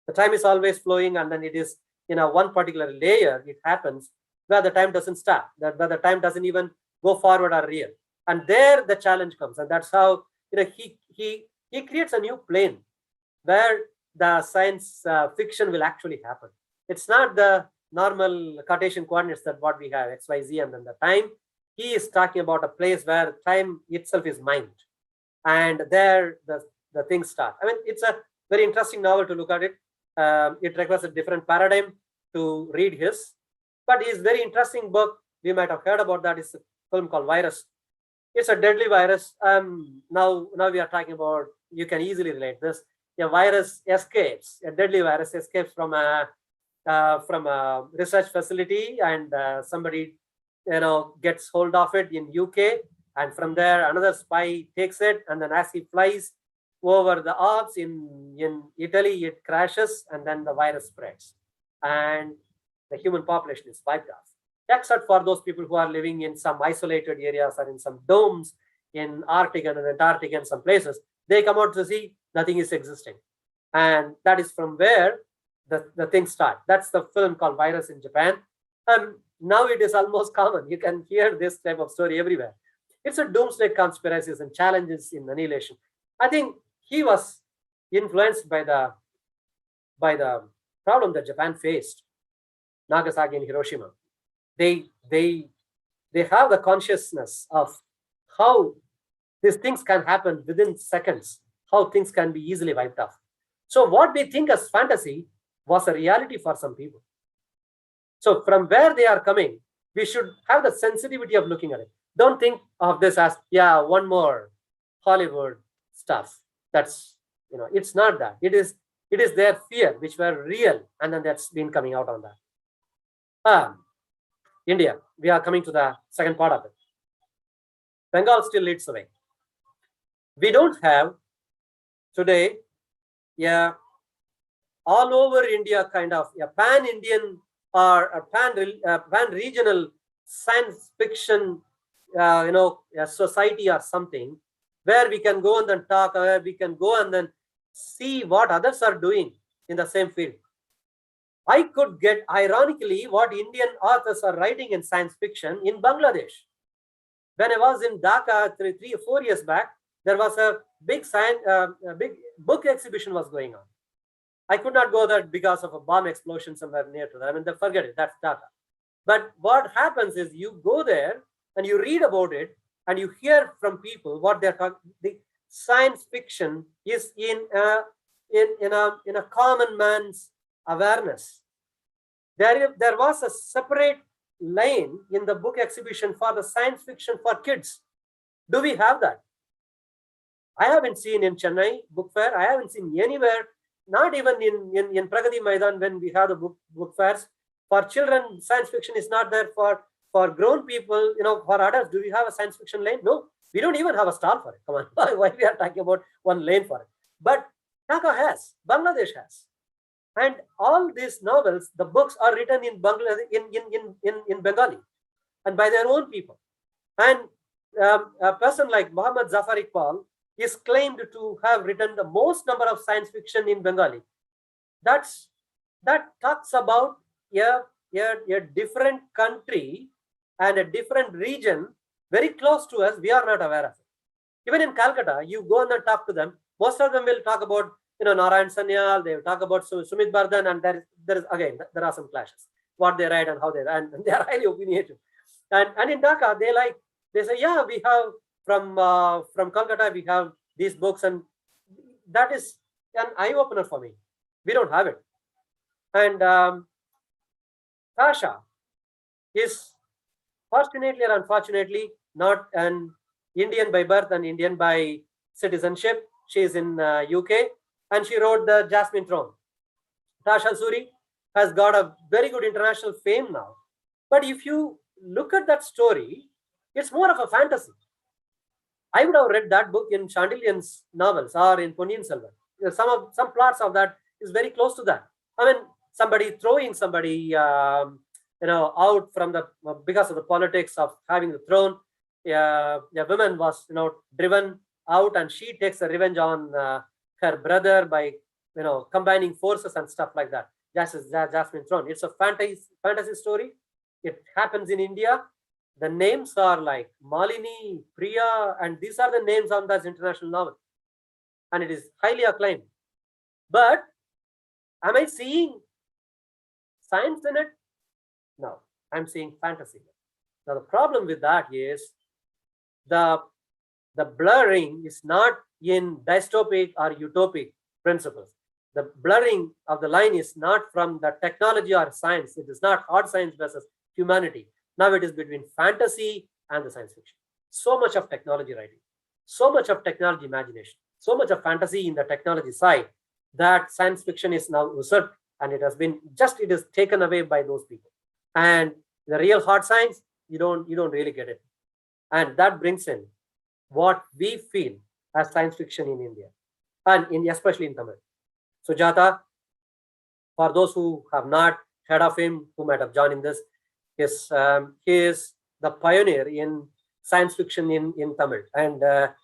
The time is always flowing, and then it is one particular layer. It happens where the time doesn't stop, where the time doesn't even go forward or real. And there the challenge comes, and that's how he creates a new plane where the science fiction will actually happen. It's not the normal Cartesian coordinates that what we have, X, Y, Z, and then the time. He is talking about a place where time itself is mind. And there the things start. I mean, it's a very interesting novel to look at it. It requires a different paradigm to read his. But his very interesting book, we might have heard about that, is a film called Virus. It's a deadly virus. Now we are talking about, you can easily relate this. A virus escapes, a deadly virus escapes from a research facility, and somebody gets hold of it in UK, and from there another spy takes it, and then as he flies over the Alps in Italy, it crashes, and then the virus spreads, and the human population is wiped off, except for those people who are living in some isolated areas or in some domes in Arctic and Antarctic and some places. They come out to see nothing is existing, and that is from where the things start. That's the film called Virus in Japan. Now it is almost common. You can hear this type of story everywhere. It's a doomsday conspiracies and challenges in annihilation. I think he was influenced by the problem that Japan faced, Nagasaki and Hiroshima. They have the consciousness of how these things can happen within seconds, how things can be easily wiped off. So what we think as fantasy was a reality for some people. So from where they are coming, we should have the sensitivity of looking at it. Don't think of this as, one more Hollywood stuff. That's, it's not that. It is their fear, which were real, and then that's been coming out on that. India, we are coming to the second part of it. Bengal still leads the way. We don't have today, all over India kind of a pan-Indian or a pan-regional science fiction, a society or something where we can go and then talk, where we can go and then see what others are doing in the same field. I could get, ironically, what Indian authors are writing in science fiction in Bangladesh. When I was in Dhaka 3 or 4 years back, there was a big book exhibition was going on. I could not go there because of a bomb explosion somewhere near to that. I mean, forget it, that's Dhaka. But what happens is you go there and you read about it and you hear from people what they're talking. The science fiction is in a common man's awareness. There was a separate lane in the book exhibition for the science fiction for kids. Do we have that? I haven't seen in Chennai book fair. I haven't seen anywhere, not even in Pragati Maidan when we have the book fairs. For children, science fiction is not there. For grown people, for adults, do we have a science fiction lane? No, we don't even have a stall for it. Come on, why we are talking about one lane for it? But Dhaka has, Bangladesh has. And all these novels, the books are written in Bangladesh, in Bengali and by their own people. And a person like Muhammad Zafar Iqbal is claimed to have written the most number of science fiction in Bengali. That talks about a different country and a different region very close to us. We are not aware of it. Even in Calcutta, you go and talk to them. Most of them will talk about Narayan Sanyal, they will talk about Sumit Bardhan, and there are some clashes. What they write and how they write, and they are highly opinionated. And in Dhaka, they say, yeah, we have from Calcutta, we have these books, and that is an eye-opener for me. We don't have it. And Tasha is fortunately or unfortunately not an Indian by birth and Indian by citizenship. She is in UK. And she wrote the Jasmine Throne. Tasha Suri has got a very good international fame now. But if you look at that story, it's more of a fantasy. I would have read that book in Chandelian's novels or in Ponniyin Selvan. Some plots of that is very close to that. I mean, somebody throwing somebody, out from because of the politics of having the throne. A woman was, driven out, and she takes a revenge on her brother by combining forces and stuff like that. Jasmine Throne. It's a fantasy story. It happens in India. The names are like Malini, Priya, and these are the names on this international novel. And it is highly acclaimed. But am I seeing science in it? No, I'm seeing fantasy. Now the problem with that is the blurring is not in dystopic or utopic principles. The blurring of the line is not from the technology or science. It is not hard science versus humanity. Now it is between fantasy and the science fiction. So much of technology writing, so much of technology imagination, so much of fantasy in the technology side that science fiction is now usurped, and it is taken away by those people. And the real hard science, you don't really get it. And that brings in what we feel as science fiction in India, and especially in Tamil. Sujata, for those who have not heard of him, who might have joined in this, he is the pioneer in science fiction in Tamil. And the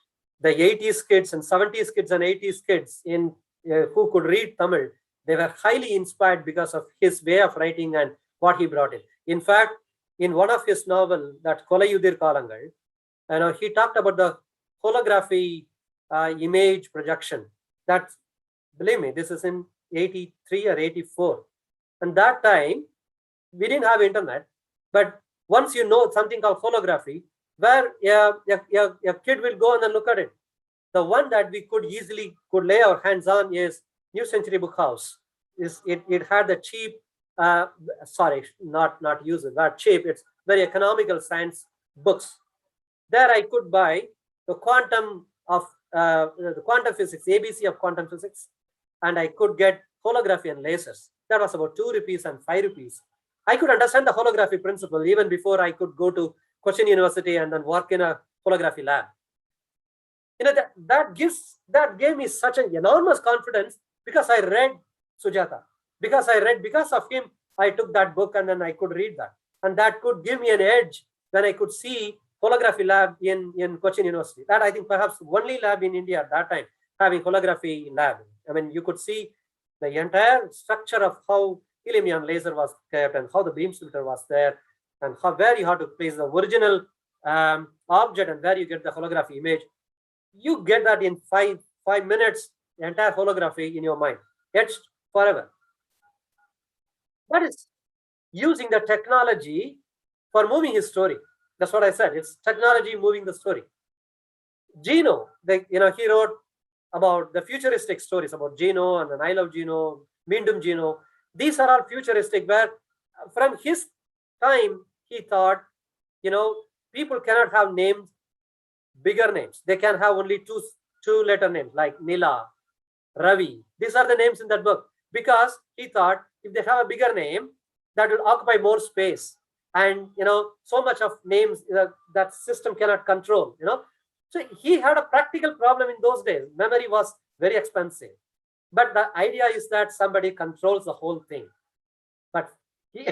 80s kids and 70s kids and 80s kids who could read Tamil, they were highly inspired because of his way of writing and what he brought in. In fact, in one of his novels, that Kolayudir Kalangal, he talked about the holography image projection. That, believe me, this is in 83 or 84. And that time, we didn't have internet. But once you know something called holography, where a kid will go and then look at it. The one that we could lay our hands on is New Century Book House. It had the cheap, not user, but cheap. It's very economical science books. There I could buy the quantum physics, ABC of quantum physics, and I could get holography and lasers. That was about 2 rupees and 5 rupees. I could understand the holography principle even before I could go to Cochin University and then work in a holography lab. That gave me such an enormous confidence, because I read Sujata. Because of him, I took that book and then I could read that. And that could give me an edge when I could see holography lab in Cochin University. That, I think, perhaps only lab in India at that time having holography lab. I mean, you could see the entire structure of how helium-ion laser was kept and how the beam filter was there, and where you had to place the original object and where you get the holography image. You get that in five minutes, the entire holography in your mind, etched forever. That is using the technology for moving his story. That's what I said. It's technology moving the story. Gino, he wrote about the futuristic stories about Gino and then I Love Gino, Meendum Gino. These are all futuristic, where from his time, he thought, people cannot have names, bigger names. They can have only two-letter names like Nila, Ravi. These are the names in that book, because he thought if they have a bigger name, that will occupy more space. And, so much of names that system cannot control, So he had a practical problem in those days. Memory was very expensive. But the idea is that somebody controls the whole thing. But he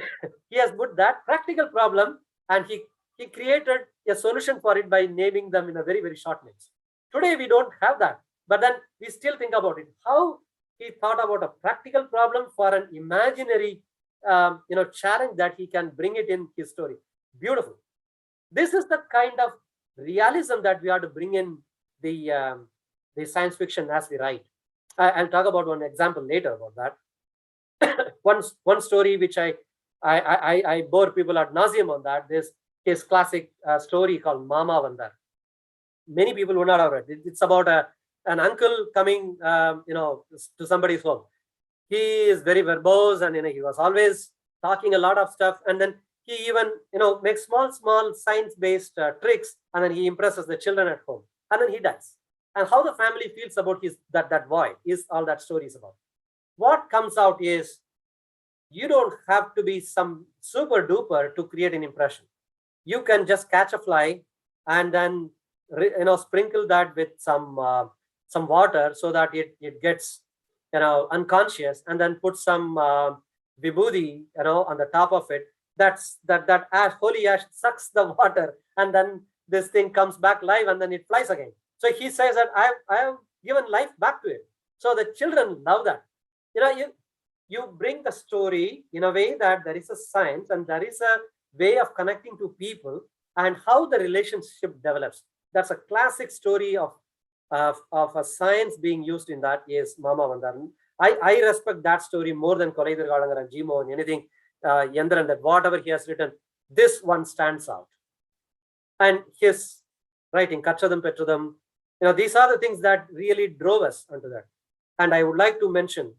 has put that practical problem, and he created a solution for it by naming them in a very, very short names. Today, we don't have that. But then we still think about it. How he thought about a practical problem for an imaginary challenge that he can bring it in his story. Beautiful. This is the kind of realism that we have to bring in the science fiction as we write. I'll talk about one example later about that. one story which I bore people ad nauseum on that. This his classic story called Mama Vandar. Many people would not have read it. It's about an uncle coming, to somebody's home. He is very verbose, and he was always talking a lot of stuff. And then he even makes small science-based tricks, and then he impresses the children at home. And then he dies. And how the family feels about that void is all that story is about. What comes out is, you don't have to be some super duper to create an impression. You can just catch a fly and then sprinkle that with some water so that it gets unconscious, and then put some vibhuti on the top of it. That ash, holy ash, sucks the water, and then this thing comes back live, and then it flies again. So he says that I have given life back to it. So the children love that. You bring the story in a way that there is a science and there is a way of connecting to people and how the relationship develops. That's a classic story of a science being used in that is Mama Vandar. I respect that story more than Koraidar Gadangar and Jimo and anything Yendran, that whatever he has written, this one stands out. And his writing, Kachadam Petradam, these are the things that really drove us onto that. And I would like to mention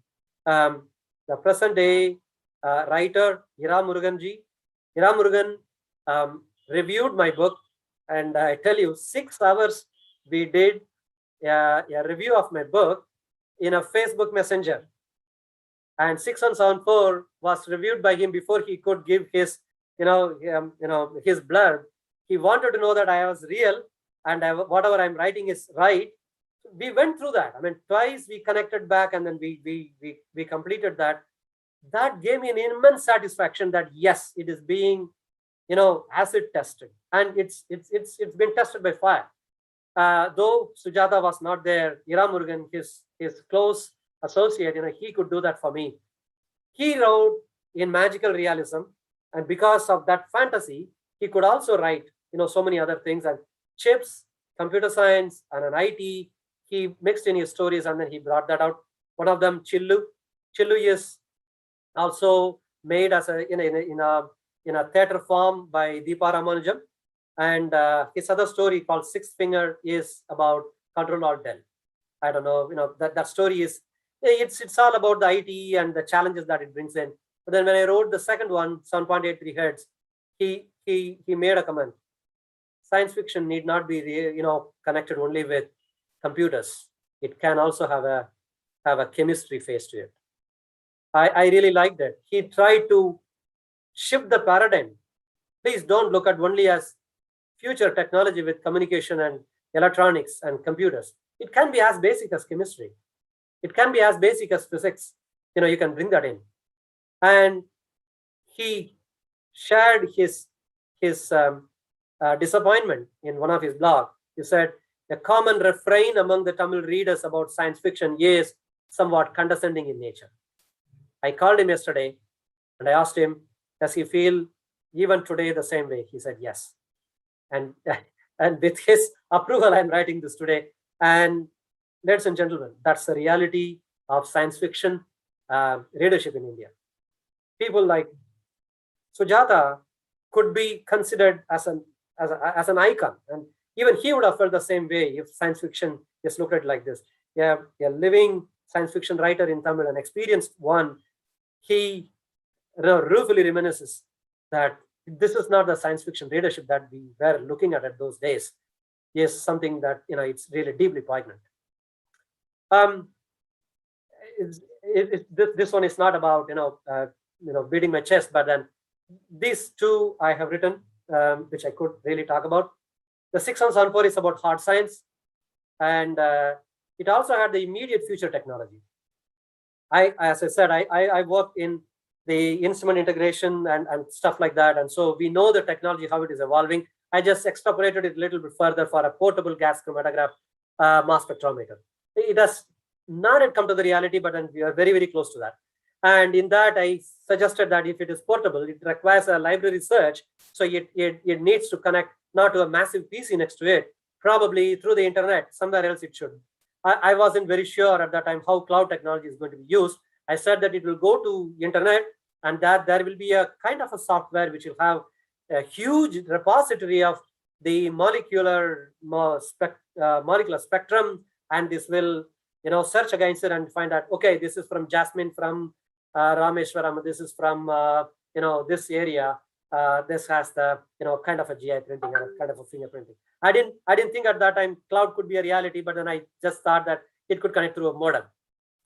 the present day writer, Ira Muruganji. Ira Murugan reviewed my book, and I tell you, 6 hours we did a review of my book in a Facebook Messenger. And 6174 was reviewed by him before he could give his, his blurb. He wanted to know that I was real and whatever I'm writing is right. We went through that. I mean, twice we connected back, and then we completed that. That gave me an immense satisfaction that yes, it is being, acid tested, and it's been tested by fire. Though Sujata was not there, Ira Murugan, his close associate, he could do that for me. He wrote in magical realism, and because of that fantasy, he could also write, so many other things, and chips, computer science, and an IT. He mixed in his stories, and then he brought that out. One of them, Chillu. Chillu is also made as in a theater form by Deepa Ramanujam, and his other story called Sixth Finger is about Control Alt Del. I don't know, that story is it's all about the IT and the challenges that it brings in. But then when I wrote the second one, 7.83 Hertz, he made a comment. Science fiction need not be connected only with computers. It can also have a chemistry face to it. I really liked it. He tried to shift the paradigm. Please don't look at only as future technology with communication and electronics and computers, it can be as basic as chemistry. It can be as basic as physics. You can bring that in. And he shared his disappointment in one of his blogs. He said, a common refrain among the Tamil readers about science fiction is somewhat condescending in nature. I called him yesterday and I asked him, does he feel even today the same way? He said, yes. And with his approval, I'm writing this today. And ladies and gentlemen, that's the reality of science fiction readership in India. People like Sujata could be considered as an icon, and even he would have felt the same way if science fiction is looked at like this. Yeah, a living science fiction writer in Tamil, an experienced one. He ruefully reminisces that this is not the science fiction readership that we were looking at those days. Is something that it's really deeply poignant. This one is not about beating my chest, but then these two I have written, which I could really talk about. The 6 on 4 is about hard science, and it also had the immediate future technology. As I said, I work in the instrument integration and stuff like that, and so we know the technology, how it is evolving. I just extrapolated it a little bit further for a portable gas chromatograph mass spectrometer. It has not yet come to the reality, but then we are very, very close to that. And in that, I suggested that if it is portable, it requires a library search. So it needs to connect not to a massive PC next to it, probably through the internet, somewhere else it should. I wasn't very sure at that time how cloud technology is going to be used. I said that it will go to internet and that there will be a kind of a software which will have a huge repository of the molecular spectrum, and this will search against it and find out, okay, this is from Jasmine from Rameshwaram, this is from this area, this has the kind of a GI printing or kind of a fingerprinting. I didn't think at that time cloud could be a reality, but then I just thought that it could connect through a modem.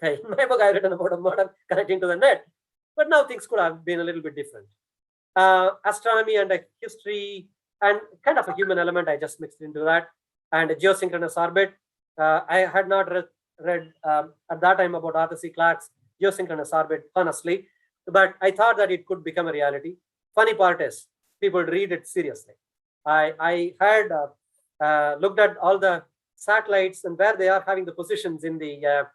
Okay, in my book I written about a modem connecting to the net, but now things could have been a little bit different. Astronomy and history and kind of a human element, I just mixed into that. And geosynchronous orbit. I had not read at that time about Arthur C. Clarke's geosynchronous orbit, honestly, but I thought that it could become a reality. Funny part is, people read it seriously. I had looked at all the satellites and where they are having the positions in the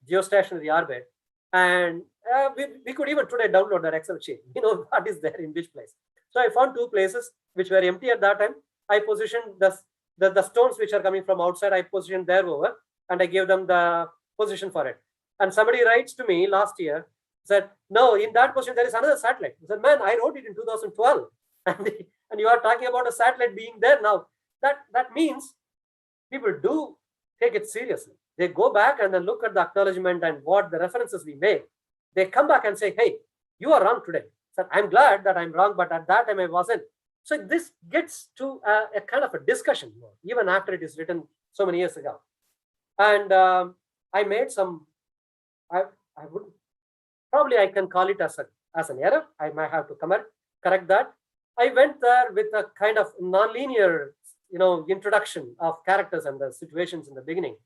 geostationary orbit, and we could even today download that Excel sheet. What is there in which place. So I found 2 places which were empty at that time. I positioned the stones which are coming from outside. I positioned there over, and I gave them the position for it. And somebody writes to me last year, said, no, in that position there is another satellite. I said, man, I wrote it in 2012, and you are talking about a satellite being there now. That means people do take it seriously. They go back and then look at the acknowledgement and what the references we make. They come back and say, hey, you are wrong today. So I'm glad that I'm wrong, but at that time I wasn't. So this gets to a kind of a discussion, even after it is written so many years ago. And I made some, I wouldn't, probably I can call it as an error. I might have to correct that. I went there with a kind of non-linear, introduction of characters and the situations in the beginning.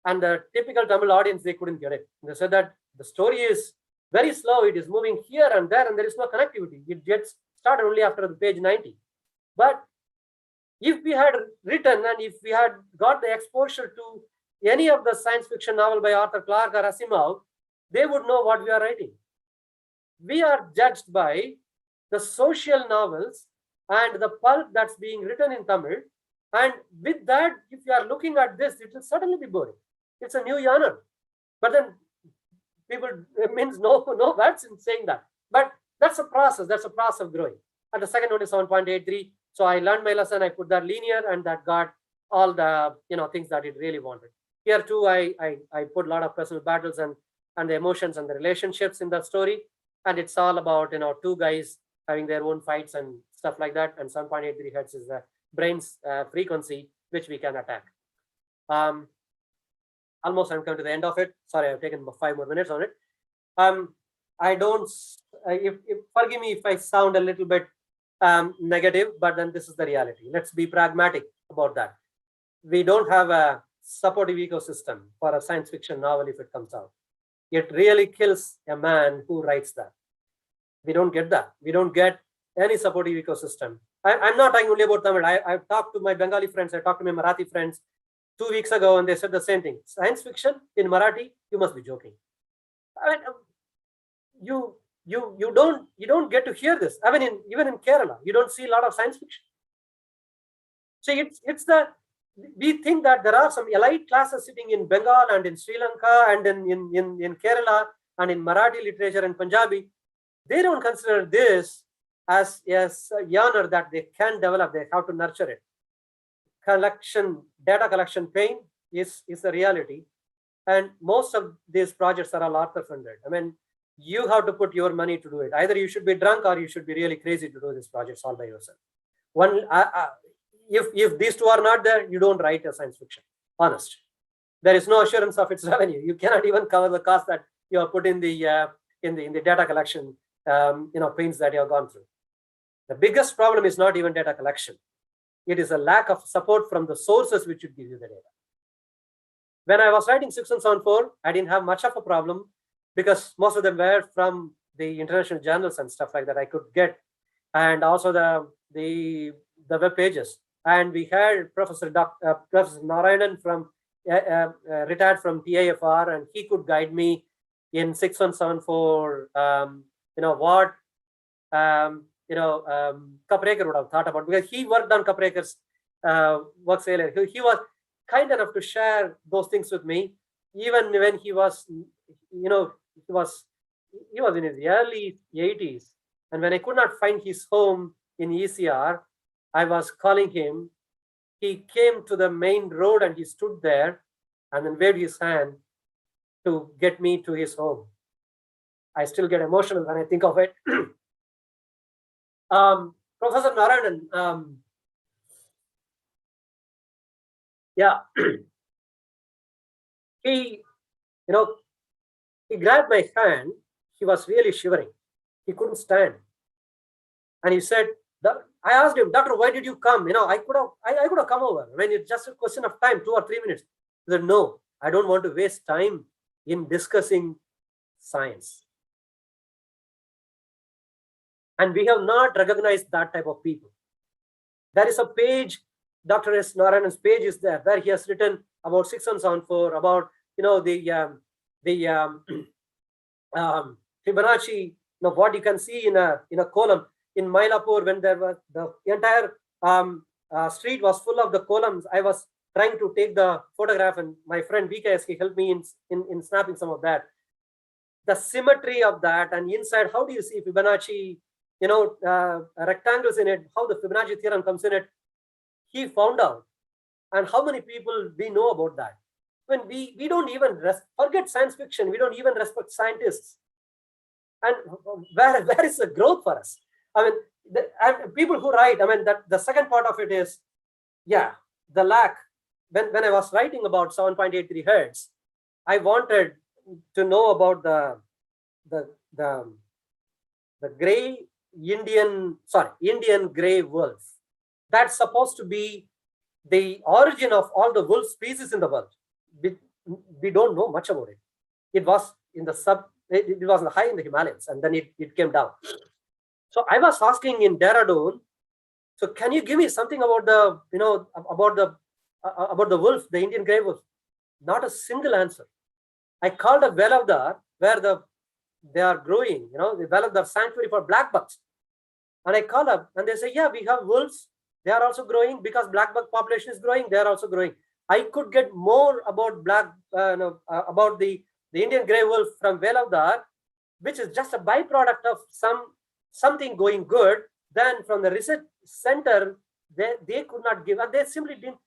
And the typical Tamil audience, they couldn't get it. They said that the story is very slow. It is moving here and there, and there is no connectivity. It gets started only after the page 90. But if we had written and if we had got the exposure to any of the science fiction novel by Arthur Clarke or Asimov, they would know what we are writing. We are judged by the social novels and the pulp that's being written in Tamil. And with that, if you are looking at this, it will certainly be boring. It's a new genre. But then people, it means no words in saying that. But that's a process. That's a process of growing. And the second one is 7.83. So I learned my lesson. I put that linear, and that got all the things that it really wanted. Here too, I put a lot of personal battles and the emotions and the relationships in that story. And it's all about 2 guys having their own fights and stuff like that. And 7.83 hertz is the brain's frequency, which we can attack. Almost I'm coming to the end of it. Sorry, I've taken 5 more minutes on it. I don't, forgive me if I sound a little bit negative, but then this is the reality. Let's be pragmatic about that. We don't have a supportive ecosystem for a science fiction novel if it comes out. It really kills a man who writes that. We don't get that. We don't get any supportive ecosystem. I'm not talking only about Tamil. I've talked to my Bengali friends, I talked to my Marathi friends 2 weeks ago, and they said the same thing. Science fiction in Marathi, you must be joking. I mean, you don't get to hear this. I mean, even in Kerala, you don't see a lot of science fiction. So we think that there are some elite classes sitting in Bengal and in Sri Lanka and in Kerala and in Marathi literature and Punjabi. They don't consider this as a genre that they can develop. They have to nurture it. Data collection pain is a reality. And most of these projects are all author funded. I mean, you have to put your money to do it. Either you should be drunk or you should be really crazy to do these projects all by yourself. If these two are not there, you don't write a science fiction. Honest. There is no assurance of its revenue. You cannot even cover the cost that you have put in the data collection pains that you have gone through. The biggest problem is not even data collection. It is a lack of support from the sources which should give you the data. When I was writing 6174, I didn't have much of a problem because most of them were from the international journals and stuff like that I could get, and also the web pages. And we had Professor Narayanan from retired from TIFR, and he could guide me in 6174. What Kapraker would have thought about, because he worked on Kapraker's works earlier. He was kind enough to share those things with me, even when he was in his early 80s. And when I could not find his home in ECR, I was calling him. He came to the main road and he stood there and then waved his hand to get me to his home. I still get emotional when I think of it. Professor Narayanan, he grabbed my hand. He was really shivering. He couldn't stand. And he said, I asked him, Doctor, why did you come? I could have come over. I mean, it's just a question of time, 2 or 3 minutes. He said, no, I don't want to waste time in discussing science. And we have not recognized that type of people. There is a page, Dr. S. Narayanan's page is there, where he has written about 6174, about Fibonacci, what you can see in a column in Mylapore, when there was the entire street was full of the columns. I was trying to take the photograph, and my friend VKSK helped me in snapping some of that. The symmetry of that, and inside, how do you see Fibonacci? Rectangles in it, how the Fibonacci theorem comes in it, he found out. And how many people we know about that? When we don't even forget science fiction, we don't even respect scientists. And where is the growth for us? I mean, and people who write, I mean, that the second part of it is, the lack. When I was writing about 7.83 hertz, I wanted to know about the Indian gray wolf. That's supposed to be the origin of all the wolf species in the world. We don't know much about it. It was in the it was high in the Himalayas, and then it came down. So I was asking in Dehradun, so can you give me something about the wolf, the Indian gray wolf? Not a single answer. I called a Velavdar where they are growing, the Velavdar sanctuary for black bucks. And I call up and they say, yeah, we have wolves. They are also growing because black buck population is growing. They are also growing. I could get more about about the Indian grey wolf from Velavdar, which is just a byproduct of something going good. Then from the research center, they could not give, and they simply didn't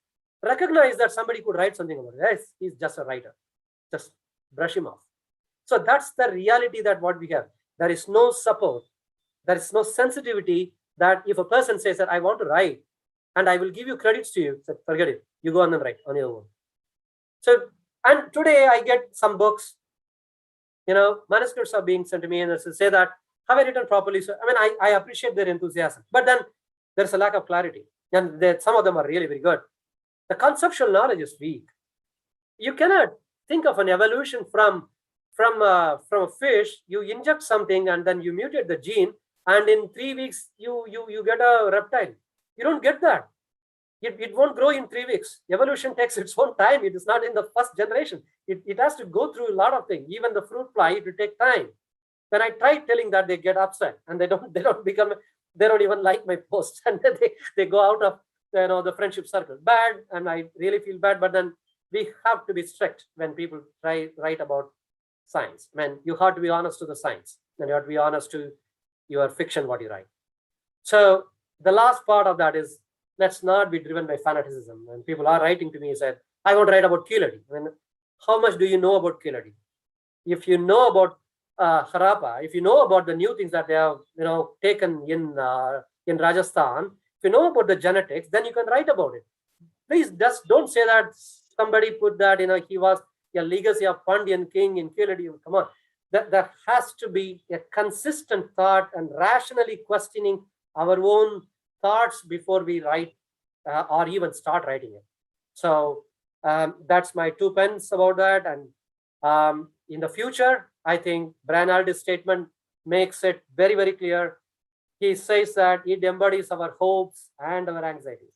recognize that somebody could write something about it. Yes, he's just a writer. Just brush him off. So that's the reality that what we have. There is no support. There is no sensitivity that if a person says that I want to write and I will give you credits to you, so forget it. You go on and write on your own. So, and today I get some books, manuscripts are being sent to me and they say that have I written properly? So, I mean, I appreciate their enthusiasm, but then there's a lack of clarity. And some of them are really very good. The conceptual knowledge is weak. You cannot think of an evolution from a fish. You inject something and then you mutate the gene, and in 3 weeks you get a reptile. You don't get that. It won't grow in 3 weeks. Evolution takes its own time. It is not in the first generation. It has to go through a lot of things. Even the fruit fly, it will take time. When I try telling that, they get upset and they don't even like my posts, and they go out of the friendship circle. Bad, and I really feel bad. But then we have to be strict when people write about science. Man, you have to be honest to the science, and you have to be honest to your fiction, what you write. So the last part of that is, let's not be driven by fanaticism. When people are writing to me and said, I want to write about Keeladi. I mean, how much do you know about Keeladi? If you know about Harappa, if you know about the new things that they have taken in Rajasthan, if you know about the genetics, then you can write about it. Please just don't say that somebody put that he was a legacy of Pandyan king in Keeladi. Come on, there has to be a consistent thought and rationally questioning our own thoughts before we write or even start writing it. So that's my 2 pence about that. And in the future, I think Brian Aldiss' statement makes it very, very clear. He says that it embodies our hopes and our anxieties.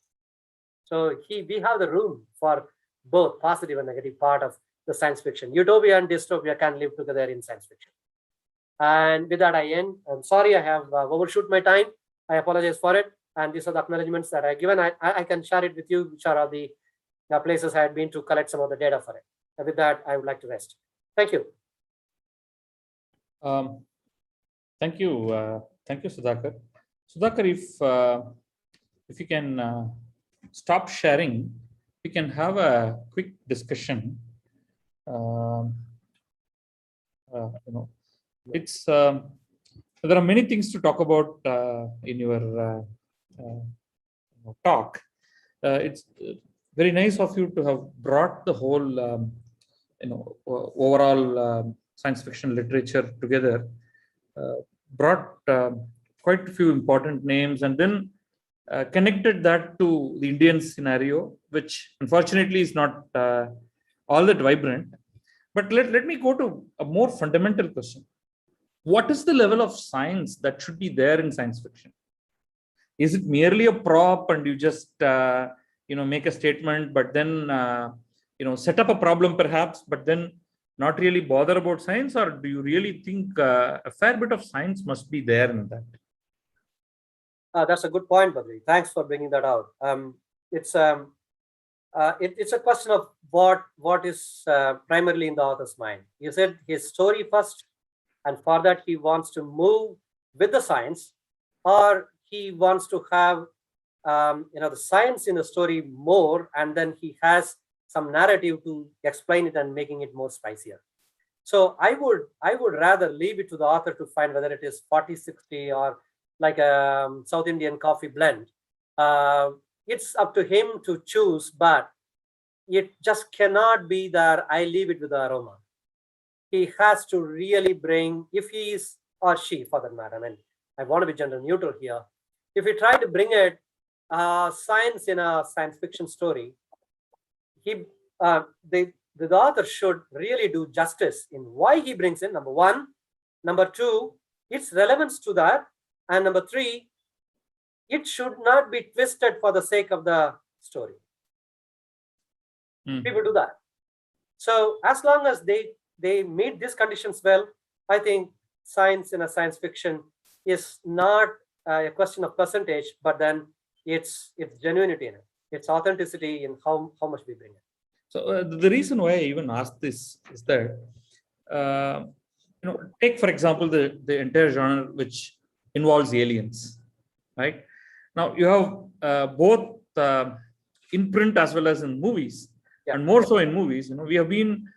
So we have the room for both positive and negative part of the science fiction. Utopia and dystopia can live together in science fiction. And with that, I end. I'm sorry I have overshoot my time. I apologize for it. And these are the acknowledgements that I've given. I can share it with you, which are the places I had been to collect some of the data for it. And with that, I would like to rest. Thank you. Thank you, Sudhakar. Sudhakar, if you can stop sharing, we can have a quick discussion. It's there are many things to talk about in your talk. It's very nice of you to have brought the whole overall science fiction literature together, brought quite a few important names, and then connected that to the Indian scenario, which unfortunately is not all that vibrant. But let me go to a more fundamental question. What is the level of science that should be there in science fiction? Is it merely a prop and you just make a statement, but then set up a problem perhaps, but then not really bother about science? Or do you really think a fair bit of science must be there in that? That's a good point, Badri. Thanks for bringing that out. It's a question of what is primarily in the author's mind. You said his story first, and for that he wants to move with the science, or he wants to have the science in the story more, and then he has some narrative to explain it and making it more spicier. So I would rather leave it to the author to find whether it is 40-60 or like a South Indian coffee blend. It's up to him to choose, but it just cannot be that I leave it with the aroma. He has to really bring, if he is, or she for that matter, I mean, I want to be gender neutral here. If we try to bring it science in a science fiction story, the author should really do justice in why he brings in, number one. Number two, its relevance to that. And number three, it should not be twisted for the sake of the story. People do that. So as long as they meet these conditions well, I think science in a science fiction is not a question of percentage, but then it's genuinity in it, it's authenticity in how much we bring it. So the reason why I even asked this is that take for example the entire genre which involves aliens, right? Now you have both in print as well as in movies, and more so in movies. We have been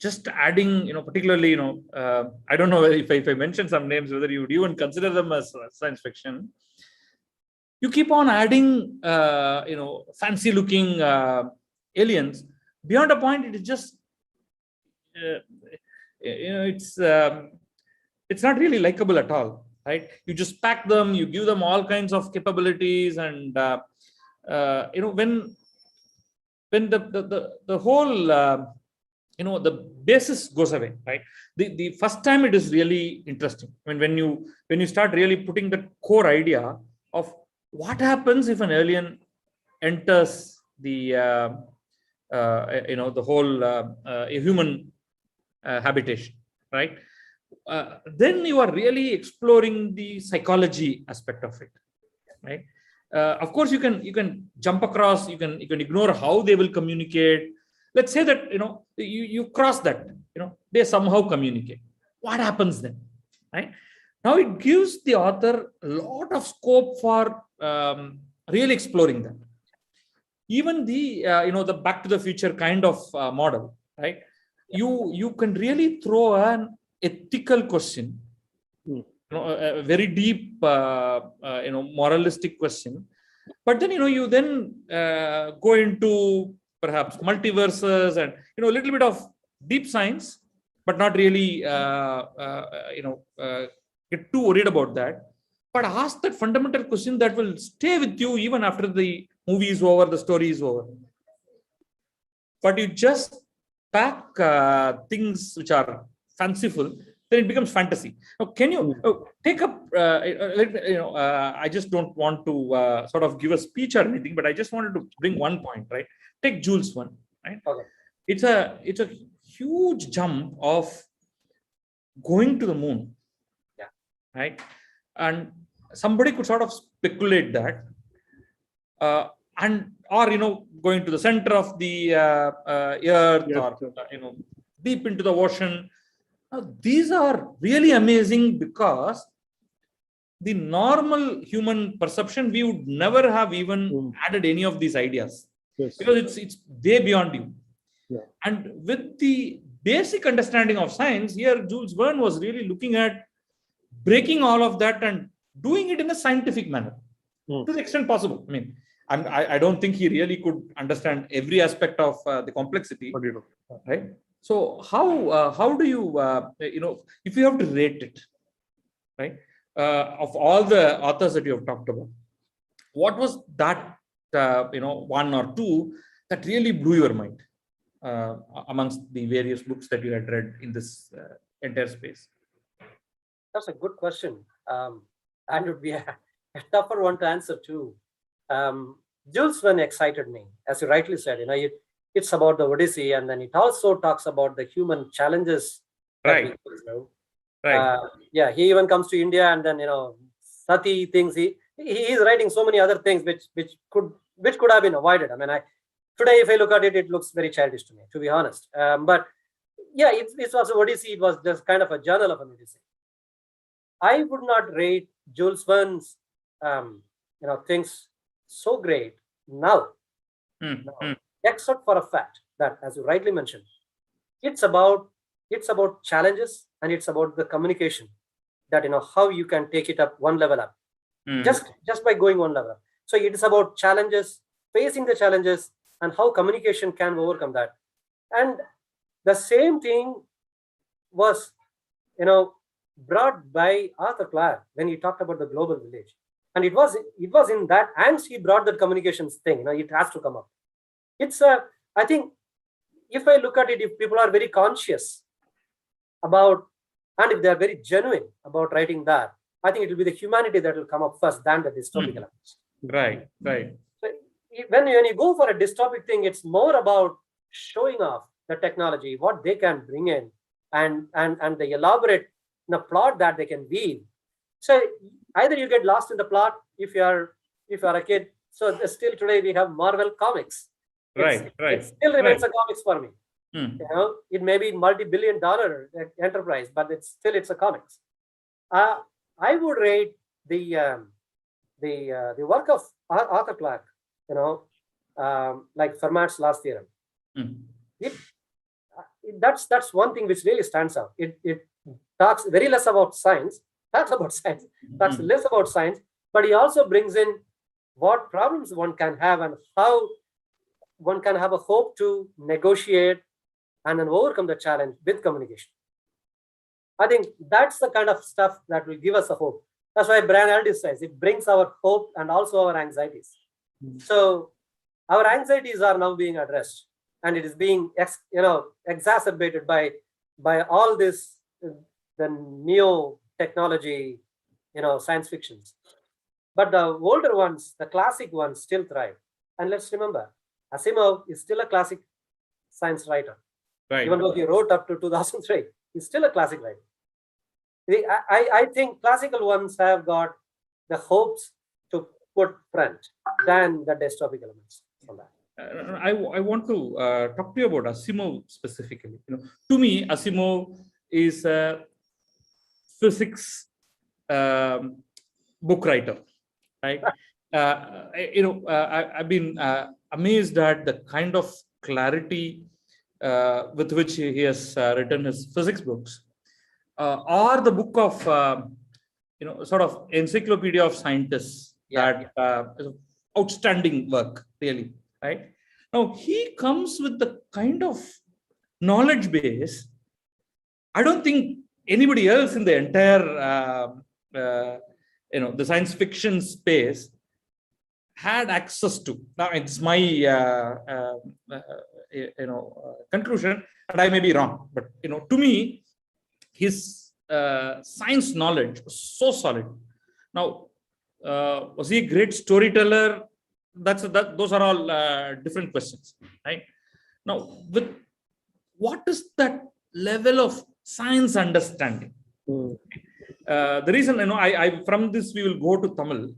just adding, particularly, I don't know if I mention some names, whether you would even consider them as science fiction. You keep on adding, fancy looking aliens. Beyond a point, it is just, it's not really likable at all. right? You just pack them, you give them all kinds of capabilities, and when the whole the basis goes away, right? The first time it is really interesting. I mean, when you start really putting the core idea of what happens if an alien enters the the whole human habitation, right? Then you are really exploring the psychology aspect of it, right? Of course, you can jump across, you can ignore how they will communicate. Let's say that you cross that, they somehow communicate. What happens then, right? Now it gives the author a lot of scope for really exploring that. Even the the Back to the Future kind of model, right? You can really throw an ethical question, a very deep moralistic question, but then you then go into perhaps multiverses and a little bit of deep science, but not really get too worried about that, but ask that fundamental question that will stay with you even after the movie is over, the story is over. But you just pack things which are fanciful, then it becomes fantasy. Now, can you take up? I just don't want to sort of give a speech or anything, but I just wanted to bring one point, right? Take Jules Verne, right? Okay. It's a huge jump of going to the moon, right? And somebody could sort of speculate that, or going to the center of the earth, or deep into the ocean. These are really amazing because the normal human perception, we would never have even added any of these ideas, because it's way beyond you. And with the basic understanding of science, here Jules Verne was really looking at breaking all of that and doing it in a scientific manner to the extent possible. I mean, I don't think he really could understand every aspect of the complexity, right? So how do you if you have to rate it, right, of all the authors that you have talked about, what was that one or two that really blew your mind amongst the various books that you had read in this entire space? That's a good question, and it would be a tougher one to answer too. Jules Verne excited me, as you rightly said. It's about the Odyssey, and then it also talks about the human challenges. Right. Right. He even comes to India, and then Sati things. He is writing so many other things which could have been avoided. I mean, today if I look at it, it looks very childish to me, to be honest. But yeah, it was Odyssey. It was just kind of a journal of an Odyssey. I would not rate Jules Verne's things so great now, except for a fact that, as you rightly mentioned, it's about challenges, and it's about the communication, that how you can take it up one level up, just by going one level up. So it is about challenges, facing the challenges, and how communication can overcome that. And the same thing was brought by Arthur Clarke when he talked about the global village, and it was in that, and he brought that communications thing. It has to come up. It's I think, if I look at it, if people are very conscious about, and if they are very genuine about writing that, I think it will be the humanity that will come up first than the dystopic elements. Right. So when you go for a dystopic thing, it's more about showing off the technology, what they can bring in, and the elaborate plot that they can weave. So either you get lost in the plot if you are a kid. So still today we have Marvel comics. Right. It still remains a comics for me. It may be multi-billion-dollar enterprise, but it's a comics. I would rate the work of Arthur Clarke, like Fermat's last theorem. That's one thing which really stands out. It talks very less about science, talks less about science, but he also brings in what problems one can have and how one can have a hope to negotiate and then overcome the challenge with communication. I think that's the kind of stuff that will give us a hope. That's why Brian Aldiss says it brings our hope and also our anxieties. So our anxieties are now being addressed, and it is being exacerbated by all this the neo technology, science fictions. But the older ones, the classic ones, still thrive. And let's remember, Asimov is still a classic science writer. Right. Even though he wrote up to 2003, he's still a classic writer. I think classical ones have got the hopes to put front than the dystopic elements on that. I want to talk to you about Asimov specifically. To me, Asimov is a physics book writer, right? I've been amazed at the kind of clarity with which he has written his physics books, or the book of sort of Encyclopedia of Scientists. That is outstanding work, really. Right now, he comes with the kind of knowledge base I don't think anybody else in the entire the science fiction space had access to. Now it's my conclusion, and I may be wrong, but to me, his science knowledge was so solid. Now, was he a great storyteller? Those are all different questions, right? Now, with what is that level of science understanding? The reason I from this we will go to Tamil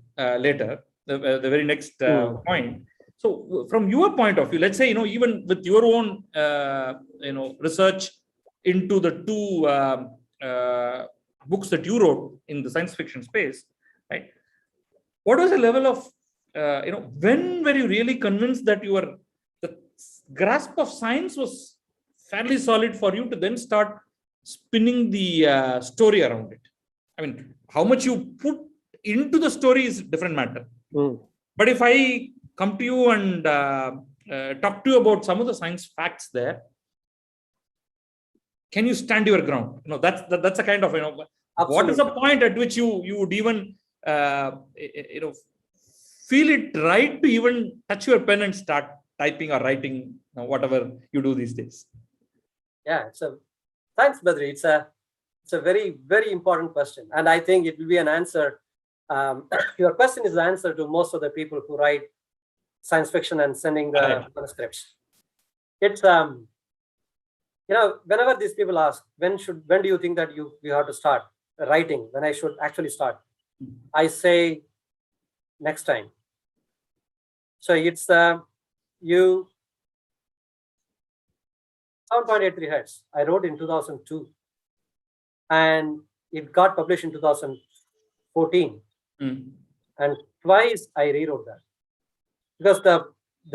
later, the very next point. So, from your point of view, let's say even with your own research into the two books that you wrote in the science fiction space, right? What was the level of when were you really convinced that the grasp of science was fairly solid for you to then start spinning the story around it? I mean, how much you put into the story is a different matter. But if I come to you and talk to you about some of the science facts there, can you stand your ground? That's a kind of what is the point at which you would even feel it right to even touch your pen and start typing or writing whatever you do these days? Yeah, thanks, Badri. It's a very, very important question, and I think it will be an answer. Your question is the answer to most of the people who write science fiction and sending the manuscripts. It's whenever these people ask when do you think that you have to start writing, when I should actually start, I say next time. So it's 7.83 hertz. I wrote in 2002, and it got published in 2014. And twice I rewrote that, because the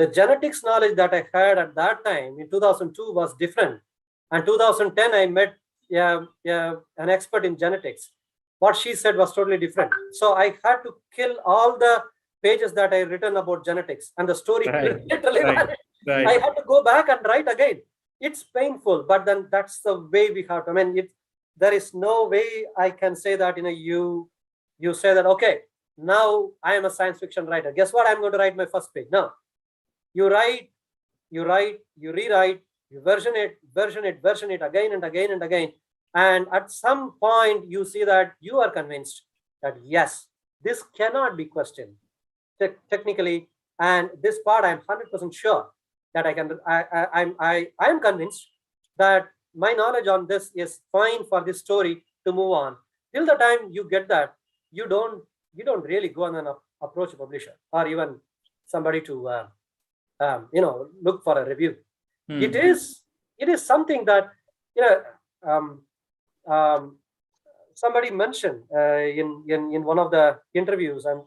genetics knowledge that I had at that time in 2002 was different. And 2010 I met an expert in genetics. What she said was totally different. So I had to kill all the pages that I written about genetics, and the story literally vanished. I had to go back and write again. It's painful, but then that's the way we have to. I mean, there is no way I can say that you say that, okay, now I am a science fiction writer. Guess what? I'm going to write my first page. No, you write, you rewrite, you version it again and again and again. And at some point, you see that you are convinced that yes, this cannot be questioned technically. And this part, I'm 100% sure that I am convinced that my knowledge on this is fine for this story to move on. Till the time you get that, you don't really go on and approach a publisher or even somebody to look for a review. It is something that somebody mentioned in one of the interviews and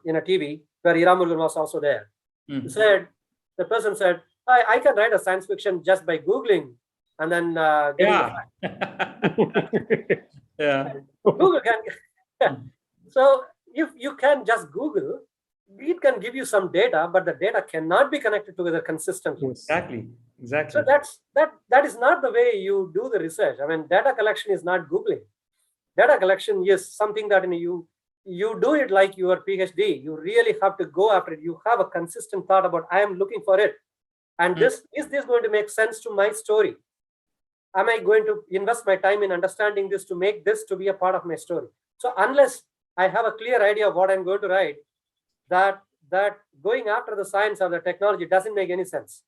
in a TV where Iramurugan was also there. The person said, I can write a science fiction just by Googling and then getting the fact. Google can. So if you can just Google, it can give you some data, but the data cannot be connected together consistently. Exactly. So that is not the way you do the research. I mean, data collection is not Googling. data collection is something that you do it like your PhD. You really have to go after it. You have a consistent thought about, I am looking for it. And is this going to make sense to my story? Am I going to invest my time in understanding this to make this to be a part of my story? So unless I have a clear idea of what I'm going to write, that going after the science or the technology doesn't make any sense.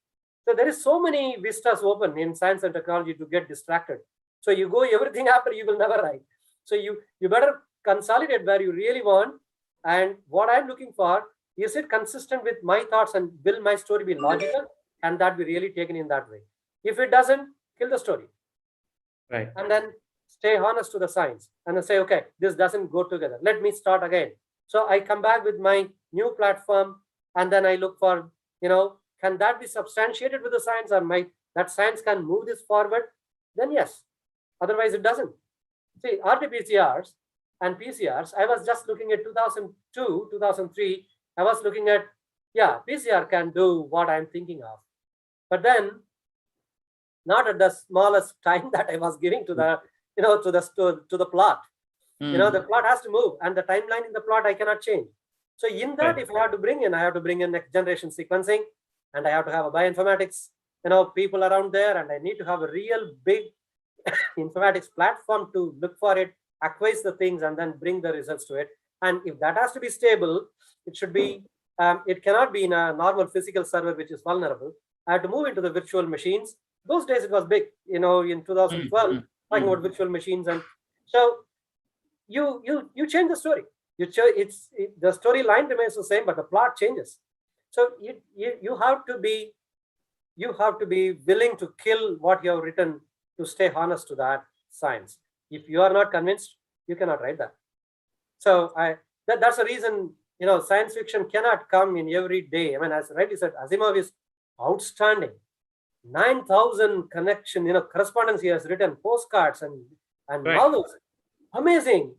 So there is so many vistas open in science and technology to get distracted. So you go everything after, you will never write. So you better consolidate where you really want, and what I'm looking for, is it consistent with my thoughts, and will my story be logical, and that be really taken in that way. If it doesn't, kill the story. Right. And then stay honest to the science and then say, okay, this doesn't go together. Let me start again. So I come back with my new platform, and then I look for, can that be substantiated with the science, or that science can move this forward? Then yes. Otherwise, it doesn't. See, RT-PCRs and PCRs, I was just looking at 2002, 2003. I was looking at, PCR can do what I'm thinking of. But then, not at the smallest time that I was giving to the, to the plot. The plot has to move, and the timeline in the plot I cannot change. So in that, if I have to bring in, next generation sequencing, and I have to have a bioinformatics, people around there, and I need to have a real big informatics platform to look for it, acquire the things, and then bring the results to it. And if that has to be stable, it should be, it cannot be in a normal physical server, which is vulnerable. I have to move into the virtual machines. Those days it was big, in 2012, talking about virtual machines. And so you change the story. The storyline remains the same, but the plot changes. So you have to be willing to kill what you have written to stay honest to that science. If you are not convinced, you cannot write that. So that's the reason, science fiction cannot come in every day. I mean, as rightly said, Asimov is outstanding. 9,000 correspondence he has written, postcards and novels. Amazing.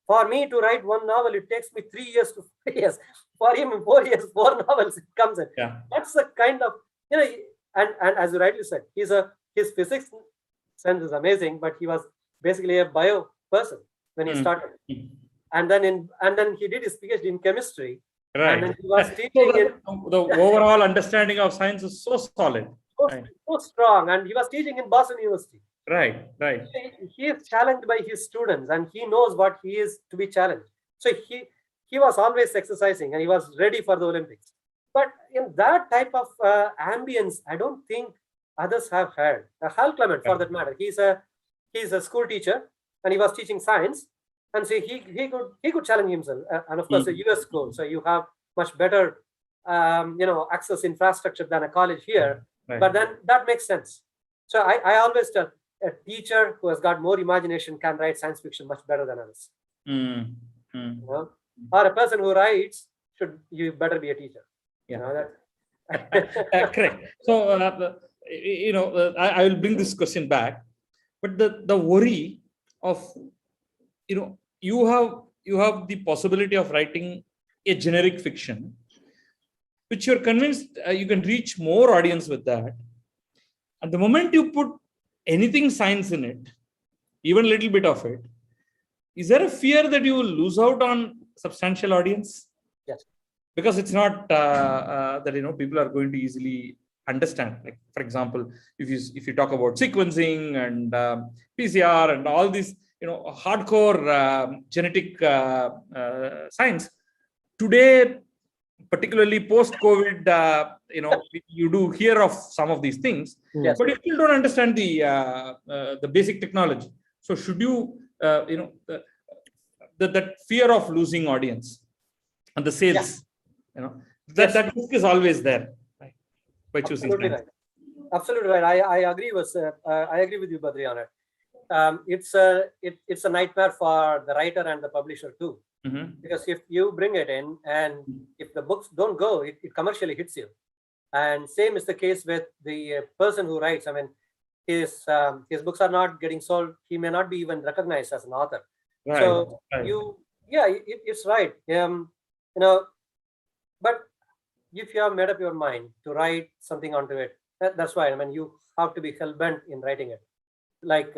For me to write one novel, it takes me 3 years to 4 years. For him, 4 years, 4 novels, it comes in. Yeah. That's the kind of, and as you rightly said, his physics sense is amazing, but he was basically a bio person when he started. And then he did his PhD in chemistry. Right. And then he was teaching the overall understanding of science is so solid. So strong. And he was teaching in Boston University. Right. He is challenged by his students, and he knows what he is to be challenged. So he was always exercising, and he was ready for the Olympics. But in that type of ambience, I don't think others have had. Hal Clement, for that matter, he's a school teacher, and he was teaching science, and so he could challenge himself. And of course, a US school, so you have much better access infrastructure than a college here. Right. But then that makes sense. So I always tell, a teacher who has got more imagination can write science fiction much better than others. Or a person who writes, you better be a teacher. Correct. So I will bring this question back, but the worry of you have the possibility of writing a generic fiction, which you're convinced you can reach more audience with that. And the moment you put anything science in it, even a little bit of it, is there a fear that you will lose out on substantial audience? Yes. Because it's not that people are going to easily understand. Like, for example, if you talk about sequencing and PCR and all these hardcore genetic science today, particularly post-COVID, you do hear of some of these things, yes, but you still don't understand the basic technology. So should you, that fear of losing audience and the sales, that risk is always there, right? By choosing absolutely science. right. Absolutely right. I agree with you, Badri, on it. It's a nightmare for the writer and the publisher too. Because if you bring it in and if the books don't go, it commercially hits you. And same is the case with the person who writes. I mean, his books are not getting sold. He may not be even recognized as an author. Right. So it's right. But if you have made up your mind to write something onto it, that's why. I mean, you have to be hell bent in writing it. Like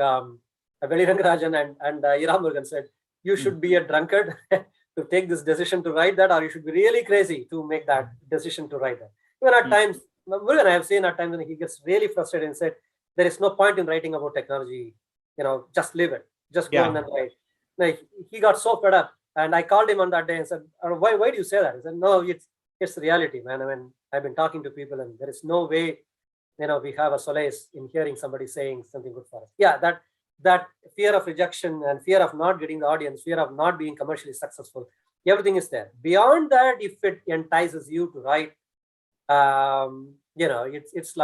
Veli Rangarajan and Ira Murugan said, you should be a drunkard to take this decision to write that, or you should be really crazy to make that decision to write that. Even at times, Murugan, I have seen at times when he gets really frustrated and said, there is no point in writing about technology, just leave it, just go on and write. Like, he got so fed up, and I called him on that day and said, why do you say that? He said, no, it's reality, man. I mean, I've been talking to people, and there is no way, we have a solace in hearing somebody saying something good for us. Yeah, that fear of rejection and fear of not getting the audience, fear of not being commercially successful, everything is there. Beyond that, if it entices you to write, it's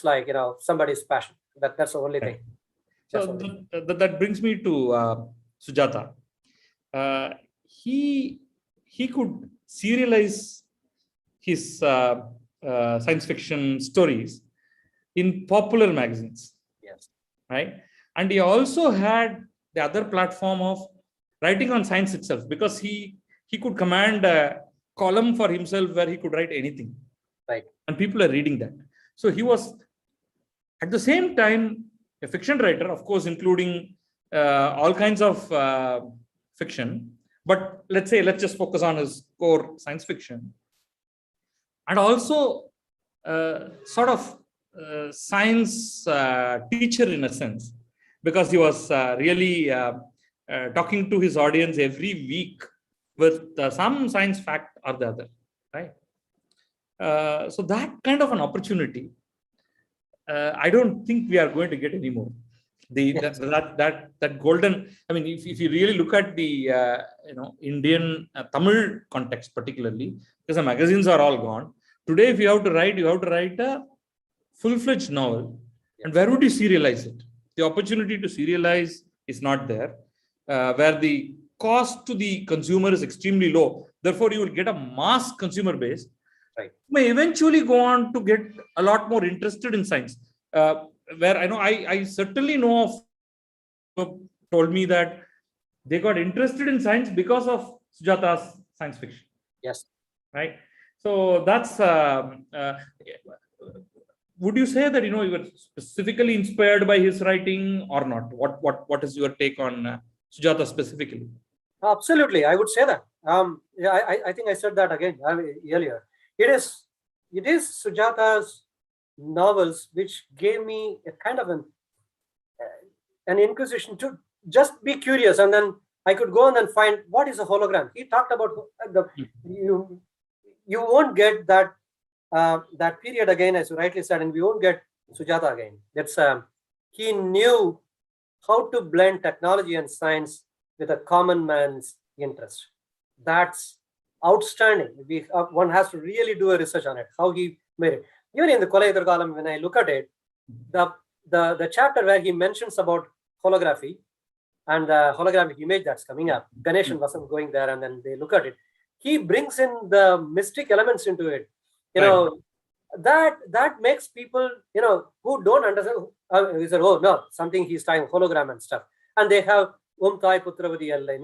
like somebody's passion. That's the only thing. So that brings me to Sujata. He could serialize his science fiction stories in popular magazines. Yes. Right. And he also had the other platform of writing on science itself, because he could command a column for himself where he could write anything. Right. And people are reading that. So he was at the same time a fiction writer, of course, including all kinds of fiction. But let's just focus on his core science fiction. And also sort of science teacher in a sense, because he was really talking to his audience every week with some science fact or the other, right? So that kind of an opportunity, I don't think we are going to get anymore. That golden, I mean, if you really look at the Indian Tamil context particularly, because the magazines are all gone. Today, if you have to write a full-fledged novel. And where would you serialize it? The opportunity to serialize is not there, where the cost to the consumer is extremely low. Therefore, you will get a mass consumer base. Right. You may eventually go on to get a lot more interested in science. Where I certainly know of people told me that they got interested in science because of Sujata's science fiction. Yes. Right. So that's. Would you say that you were specifically inspired by his writing or not? What is your take on Sujata specifically? Absolutely, I would say that. I think I said that again earlier. It is Sujata's novels which gave me a kind of an inquisition to just be curious, and then I could go on and find what is a hologram. He talked about you won't get that period again, as you rightly said, and we won't get Sujata again. That's he knew how to blend technology and science with a common man's interest. That's outstanding. One has to really do a research on it, how he made it. Even in the Kolayadar column, when I look at it, the chapter where he mentions about holography and the holographic image that's coming up, Ganesh and Vasant going there, and then they look at it. He brings in the mystic elements into it. That makes people, who don't understand, he said, oh no, something he's trying hologram and stuff. And they have Umtai Putravadi Allah.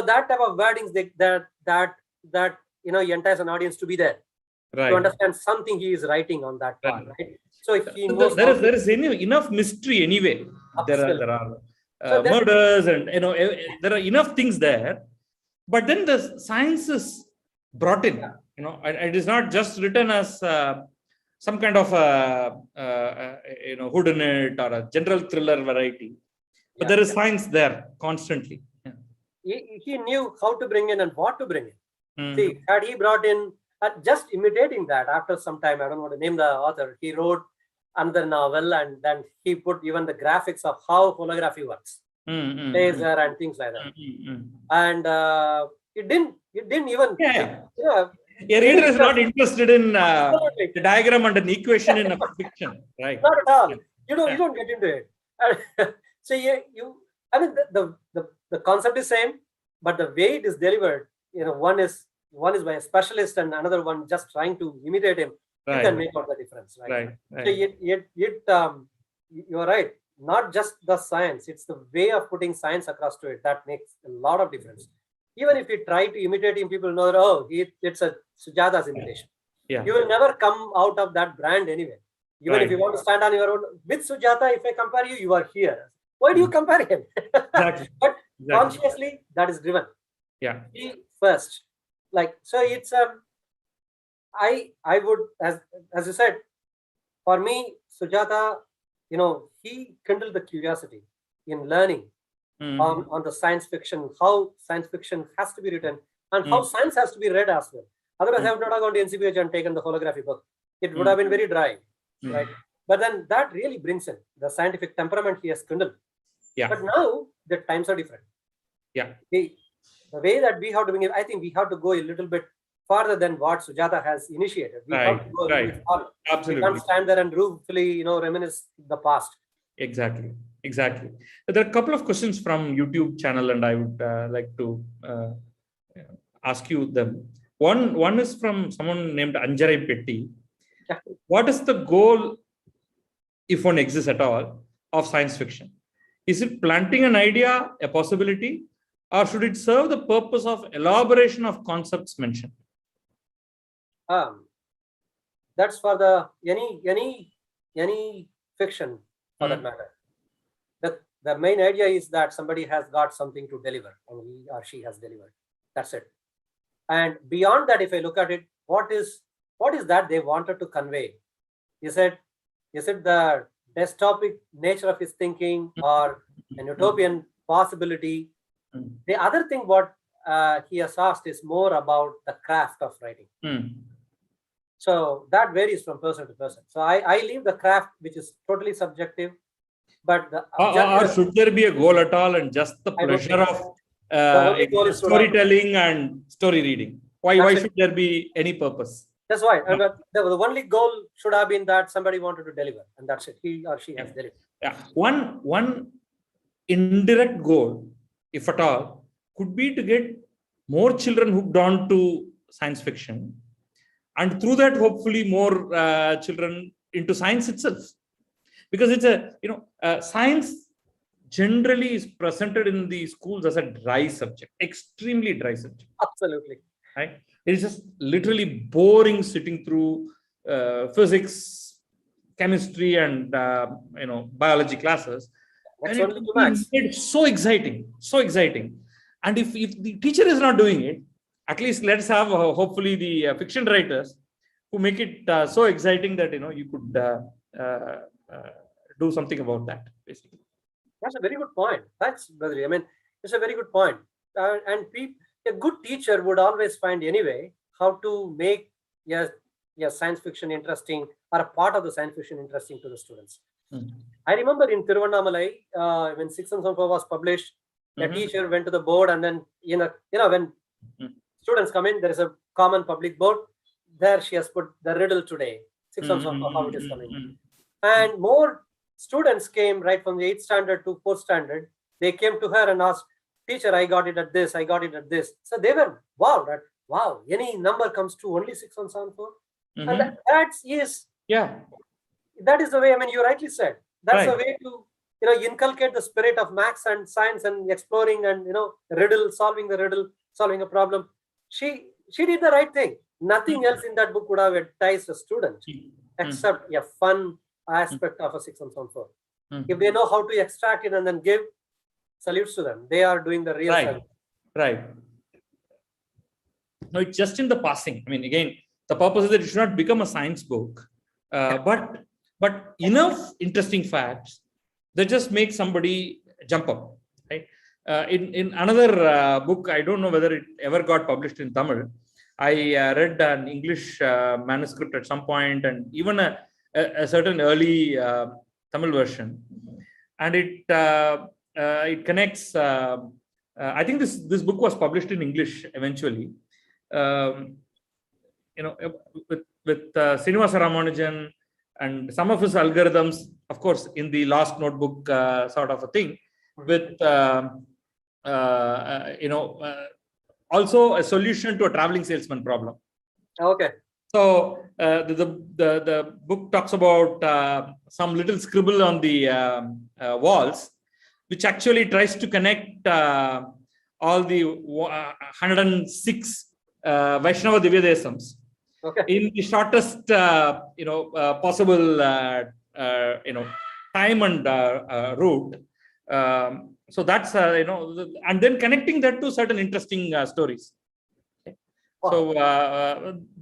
That type of wordings that entice an audience to be there. Right. To understand something he is writing on that part. Right? So he knows there is enough mystery anyway. Absolutely. There are murders and there are enough things there. But then the science is brought in. It is not just written as some kind of whodunit or a general thriller variety. But there is science there constantly. Yeah. He knew how to bring in and what to bring in. See, had he brought in, just imitating that after some time, I don't want to name the author, he wrote another novel, and then he put even the graphics of how holography works, laser and things like that. And it didn't even. A reader is not interested in the diagram and an equation in a fiction, right? Not at all. You don't get into it. So I mean, the concept is same, but the way it is delivered, one is by a specialist and another one just trying to imitate him. Right. You can make out the difference, right? So you're right. Not just the science; it's the way of putting science across to it that makes a lot of difference. Even if you try to imitate him, people know that it's a Sujata's imitation. Yeah. You will never come out of that brand anyway. Even Right. if you want to stand on your own with Sujata, if I compare you, you are here. Why do you compare him? Exactly. But Exactly. consciously, that is driven. Yeah. He first, like, so it's I would, as you said, for me, Sujata, he kindled the curiosity in learning on the science fiction, how science fiction has to be written and how science has to be read as well. Otherwise, I would not have gone to NCBH and taken the holography book. It would have been very dry, right? But then that really brings in the scientific temperament he has kindled. Yeah. But now the times are different. Yeah. The way that we have to bring it, I think we have to go a little bit farther than what Sujata has initiated. We have to go a little bit farther. Absolutely. We can't stand there and ruefully, reminisce the past. Exactly. There are a couple of questions from YouTube channel, and I would like to ask you them. One is from someone named Anjarai Petti. What is the goal, if one exists at all, of science fiction? Is it planting an idea, a possibility, or should it serve the purpose of elaboration of concepts mentioned? That's for the any fiction for that matter. The main idea is that somebody has got something to deliver, and he or she has delivered. That's it. And beyond that, if I look at it, what is that they wanted to convey? Is it the dystopic nature of his thinking or an utopian possibility? The other thing what he has asked is more about the craft of writing. So that varies from person to person. So I leave the craft, which is totally subjective. But the or should there be a goal at all, and just the pleasure of storytelling and story reading? Why should there be any purpose? That's why. And the only goal should have been that somebody wanted to deliver, and that's it. He or she has delivered. Yeah. One indirect goal, if at all, could be to get more children hooked on to science fiction, and through that, hopefully, more children into science itself. Because it's science generally is presented in the schools as a dry subject, extremely dry subject. Absolutely. Right? It's just literally boring sitting through physics, chemistry, and biology classes. That's and only maths. It's so exciting. And if the teacher is not doing it, at least let's have hopefully the fiction writers who make it so exciting that you could do something about that, basically. That's a very good point. Thanks, Badri. I mean, it's a very good point. And a good teacher would always find anyway how to make science fiction interesting, or a part of the science fiction interesting to the students. I remember in Tiruvannamalai, when 6 and 4 was published, a teacher went to the board, and then when students come in, there is a common public board. There she has put the riddle today, 6 and 4, how it is coming. And more students came right from the 8th standard to 4th standard. They came to her and asked, "Teacher, I got it at this. I got it at this." So they were wow, any number comes to only 6 and 7, 4. And that is the way. I mean, you rightly said. That's the way to inculcate the spirit of maths and science and exploring and solving a problem. She did the right thing. Nothing else in that book would have enticed a student except a fun aspect of a 6 and 7, 4. If they know how to extract it and then give, salutes to them. They are doing the real thing. Right. No, it's just in the passing. I mean, again, the purpose is that it should not become a science book, but enough interesting facts that just make somebody jump up. Right. In another book, I don't know whether it ever got published in Tamil. I read an English manuscript at some point, and even a certain early Tamil version, and it connects. I think this book was published in English eventually. With Srinivasa Ramanujan and some of his algorithms, of course, in the Last Notebook sort of a thing, with also a solution to a traveling salesman problem. Okay. So the book talks about some little scribble on the walls, which actually tries to connect all the 106 Vaishnava Divyadesams Okay. in the shortest, possible, time and route. So that's, and then connecting that to certain interesting stories. Okay. Wow. So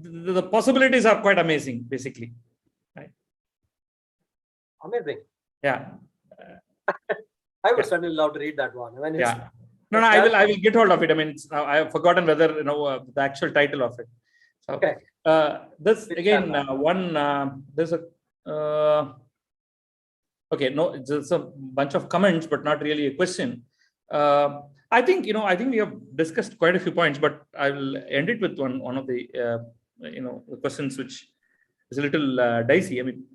the possibilities are quite amazing, basically. Right? Amazing. Yeah. I would certainly love to read that one. I mean, Yeah. No, I will get hold of it. I mean, I have forgotten whether the actual title of it. So, okay. This again there's a okay. No, it's a bunch of comments, but not really a question. I think we have discussed quite a few points, but I will end it with one of the the questions which is a little dicey. I mean,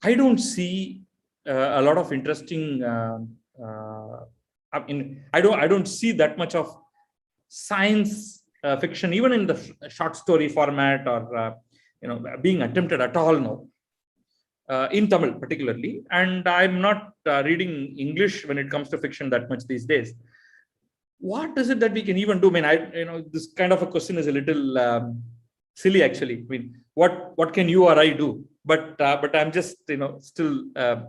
I don't see a lot of interesting. I don't see that much of science fiction, even in the short story format, or being attempted at all now. In Tamil particularly, and I'm not reading English when it comes to fiction that much these days. What is it that we can even do? I mean, this kind of a question is a little silly, actually. I mean, what can you or I do? But I'm just still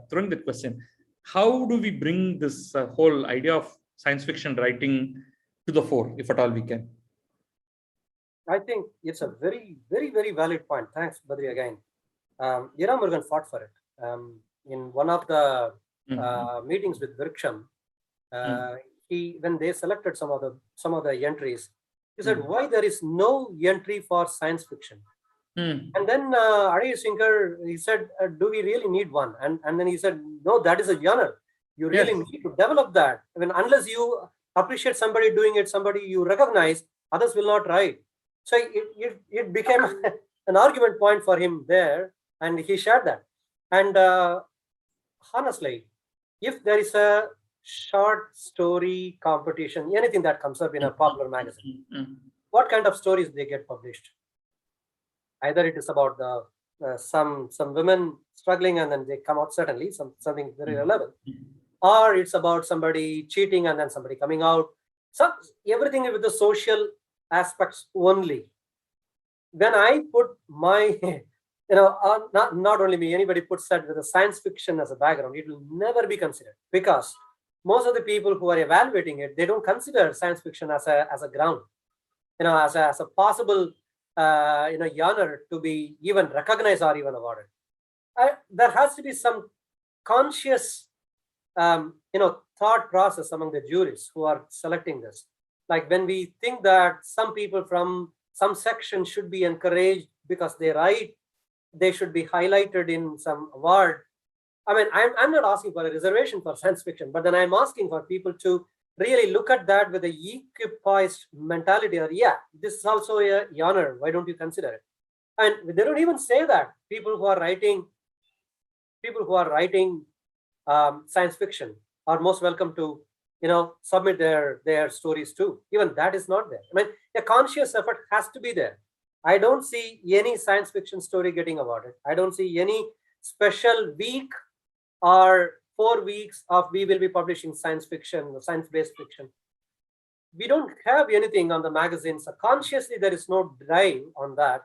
throwing that question. How do we bring this whole idea of science fiction writing to the fore, if at all we can? I think it's a very, very, very valid point. Thanks, Badri, again. Ira Murugan fought for it. In one of the meetings with Virksham, when they selected some of the entries, he said, why there is no entry for science fiction? And then Adi Sinkar, he said, do we really need one? And then he said, no, that is a genre. You really need to develop that. I mean, unless you appreciate somebody doing it, somebody you recognize, others will not write. So it became an argument point for him there, and he shared that. And honestly, if there is a short story competition, anything that comes up in a popular magazine, what kind of stories they get published? Either it is about the some women struggling and then they come out, certainly something very relevant, or it's about somebody cheating and then somebody coming out. So everything with the social aspects only. When I put my, not only me, anybody puts that with a science fiction as a background, it will never be considered, because most of the people who are evaluating it, they don't consider science fiction as a ground, as a possible genre to be even recognized or even awarded. There has to be some conscious thought process among the juries who are selecting this. Like when we think that some people from some section should be encouraged because they write, they should be highlighted in some award. I mean, I'm not asking for a reservation for science fiction, but then I'm asking for people to really look at that with a equipoised mentality, or this is also a genre, why don't you consider it? And they don't even say that. People who are writing science fiction are most welcome to submit their stories too. Even that is not there. I mean, a conscious effort has to be there. I don't see any science fiction story getting awarded. I don't see any special week or 4 weeks of we will be publishing science fiction, science-based fiction. We don't have anything on the magazines. So consciously, there is no drive on that.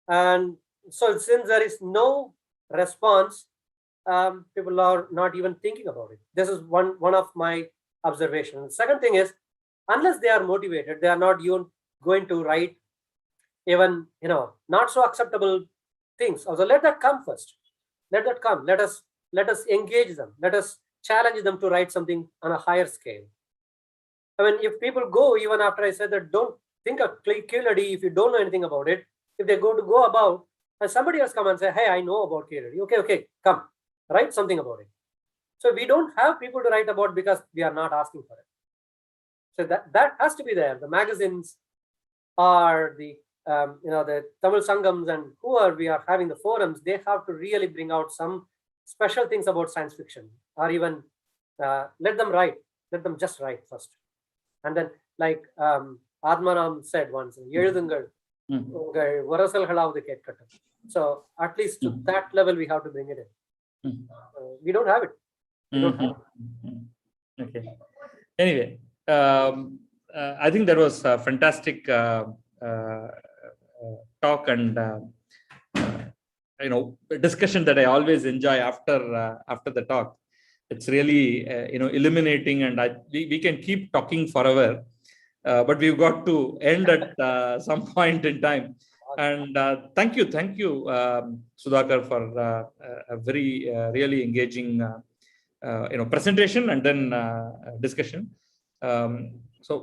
And so since there is no response, people are not even thinking about it. This is one of my observations. The second thing is, unless they are motivated, they are not even going to write even not so acceptable things. Also, let that come first. Let that come. Let us engage them. Let us challenge them to write something on a higher scale. I mean, if people go, even after I said that, don't think of Killedy if you don't know anything about it. If they go about, and somebody else come and say, hey, I know about Killedy. Okay, come, write something about it. So we don't have people to write about because we are not asking for it. So that has to be there. The magazines are the Tamil Sangams and whoever we are having the forums, they have to really bring out some special things about science fiction, or even let them write. Let them just write first. And then, like Atmanam said once, so at least to that level, we have to bring it in. We don't have it. Okay. Anyway, I think that was a fantastic talk and discussion that I always enjoy after the talk. It's really illuminating, and we can keep talking forever, but we've got to end at some point in time. And thank you, Sudhakar, for a very really engaging presentation and then discussion. So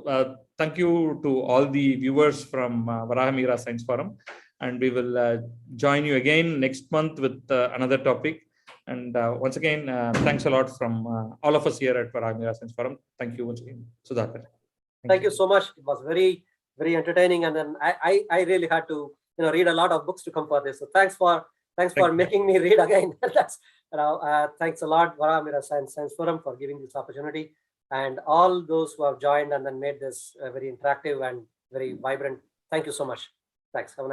thank you to all the viewers from Varahamihira Science Forum, and we will join you again next month with another topic. And once again, thanks a lot from all of us here at Varahamihira Science Forum. Thank you once again, Sudhakar. Thank you so much. It was very, very entertaining, and then I really had to read a lot of books to come for this. So thanks for making me read again. That's thanks a lot, Varahamihira Science Forum, for giving this opportunity, and all those who have joined and then made this very interactive and very vibrant. Thank you so much. Thanks. Have a nice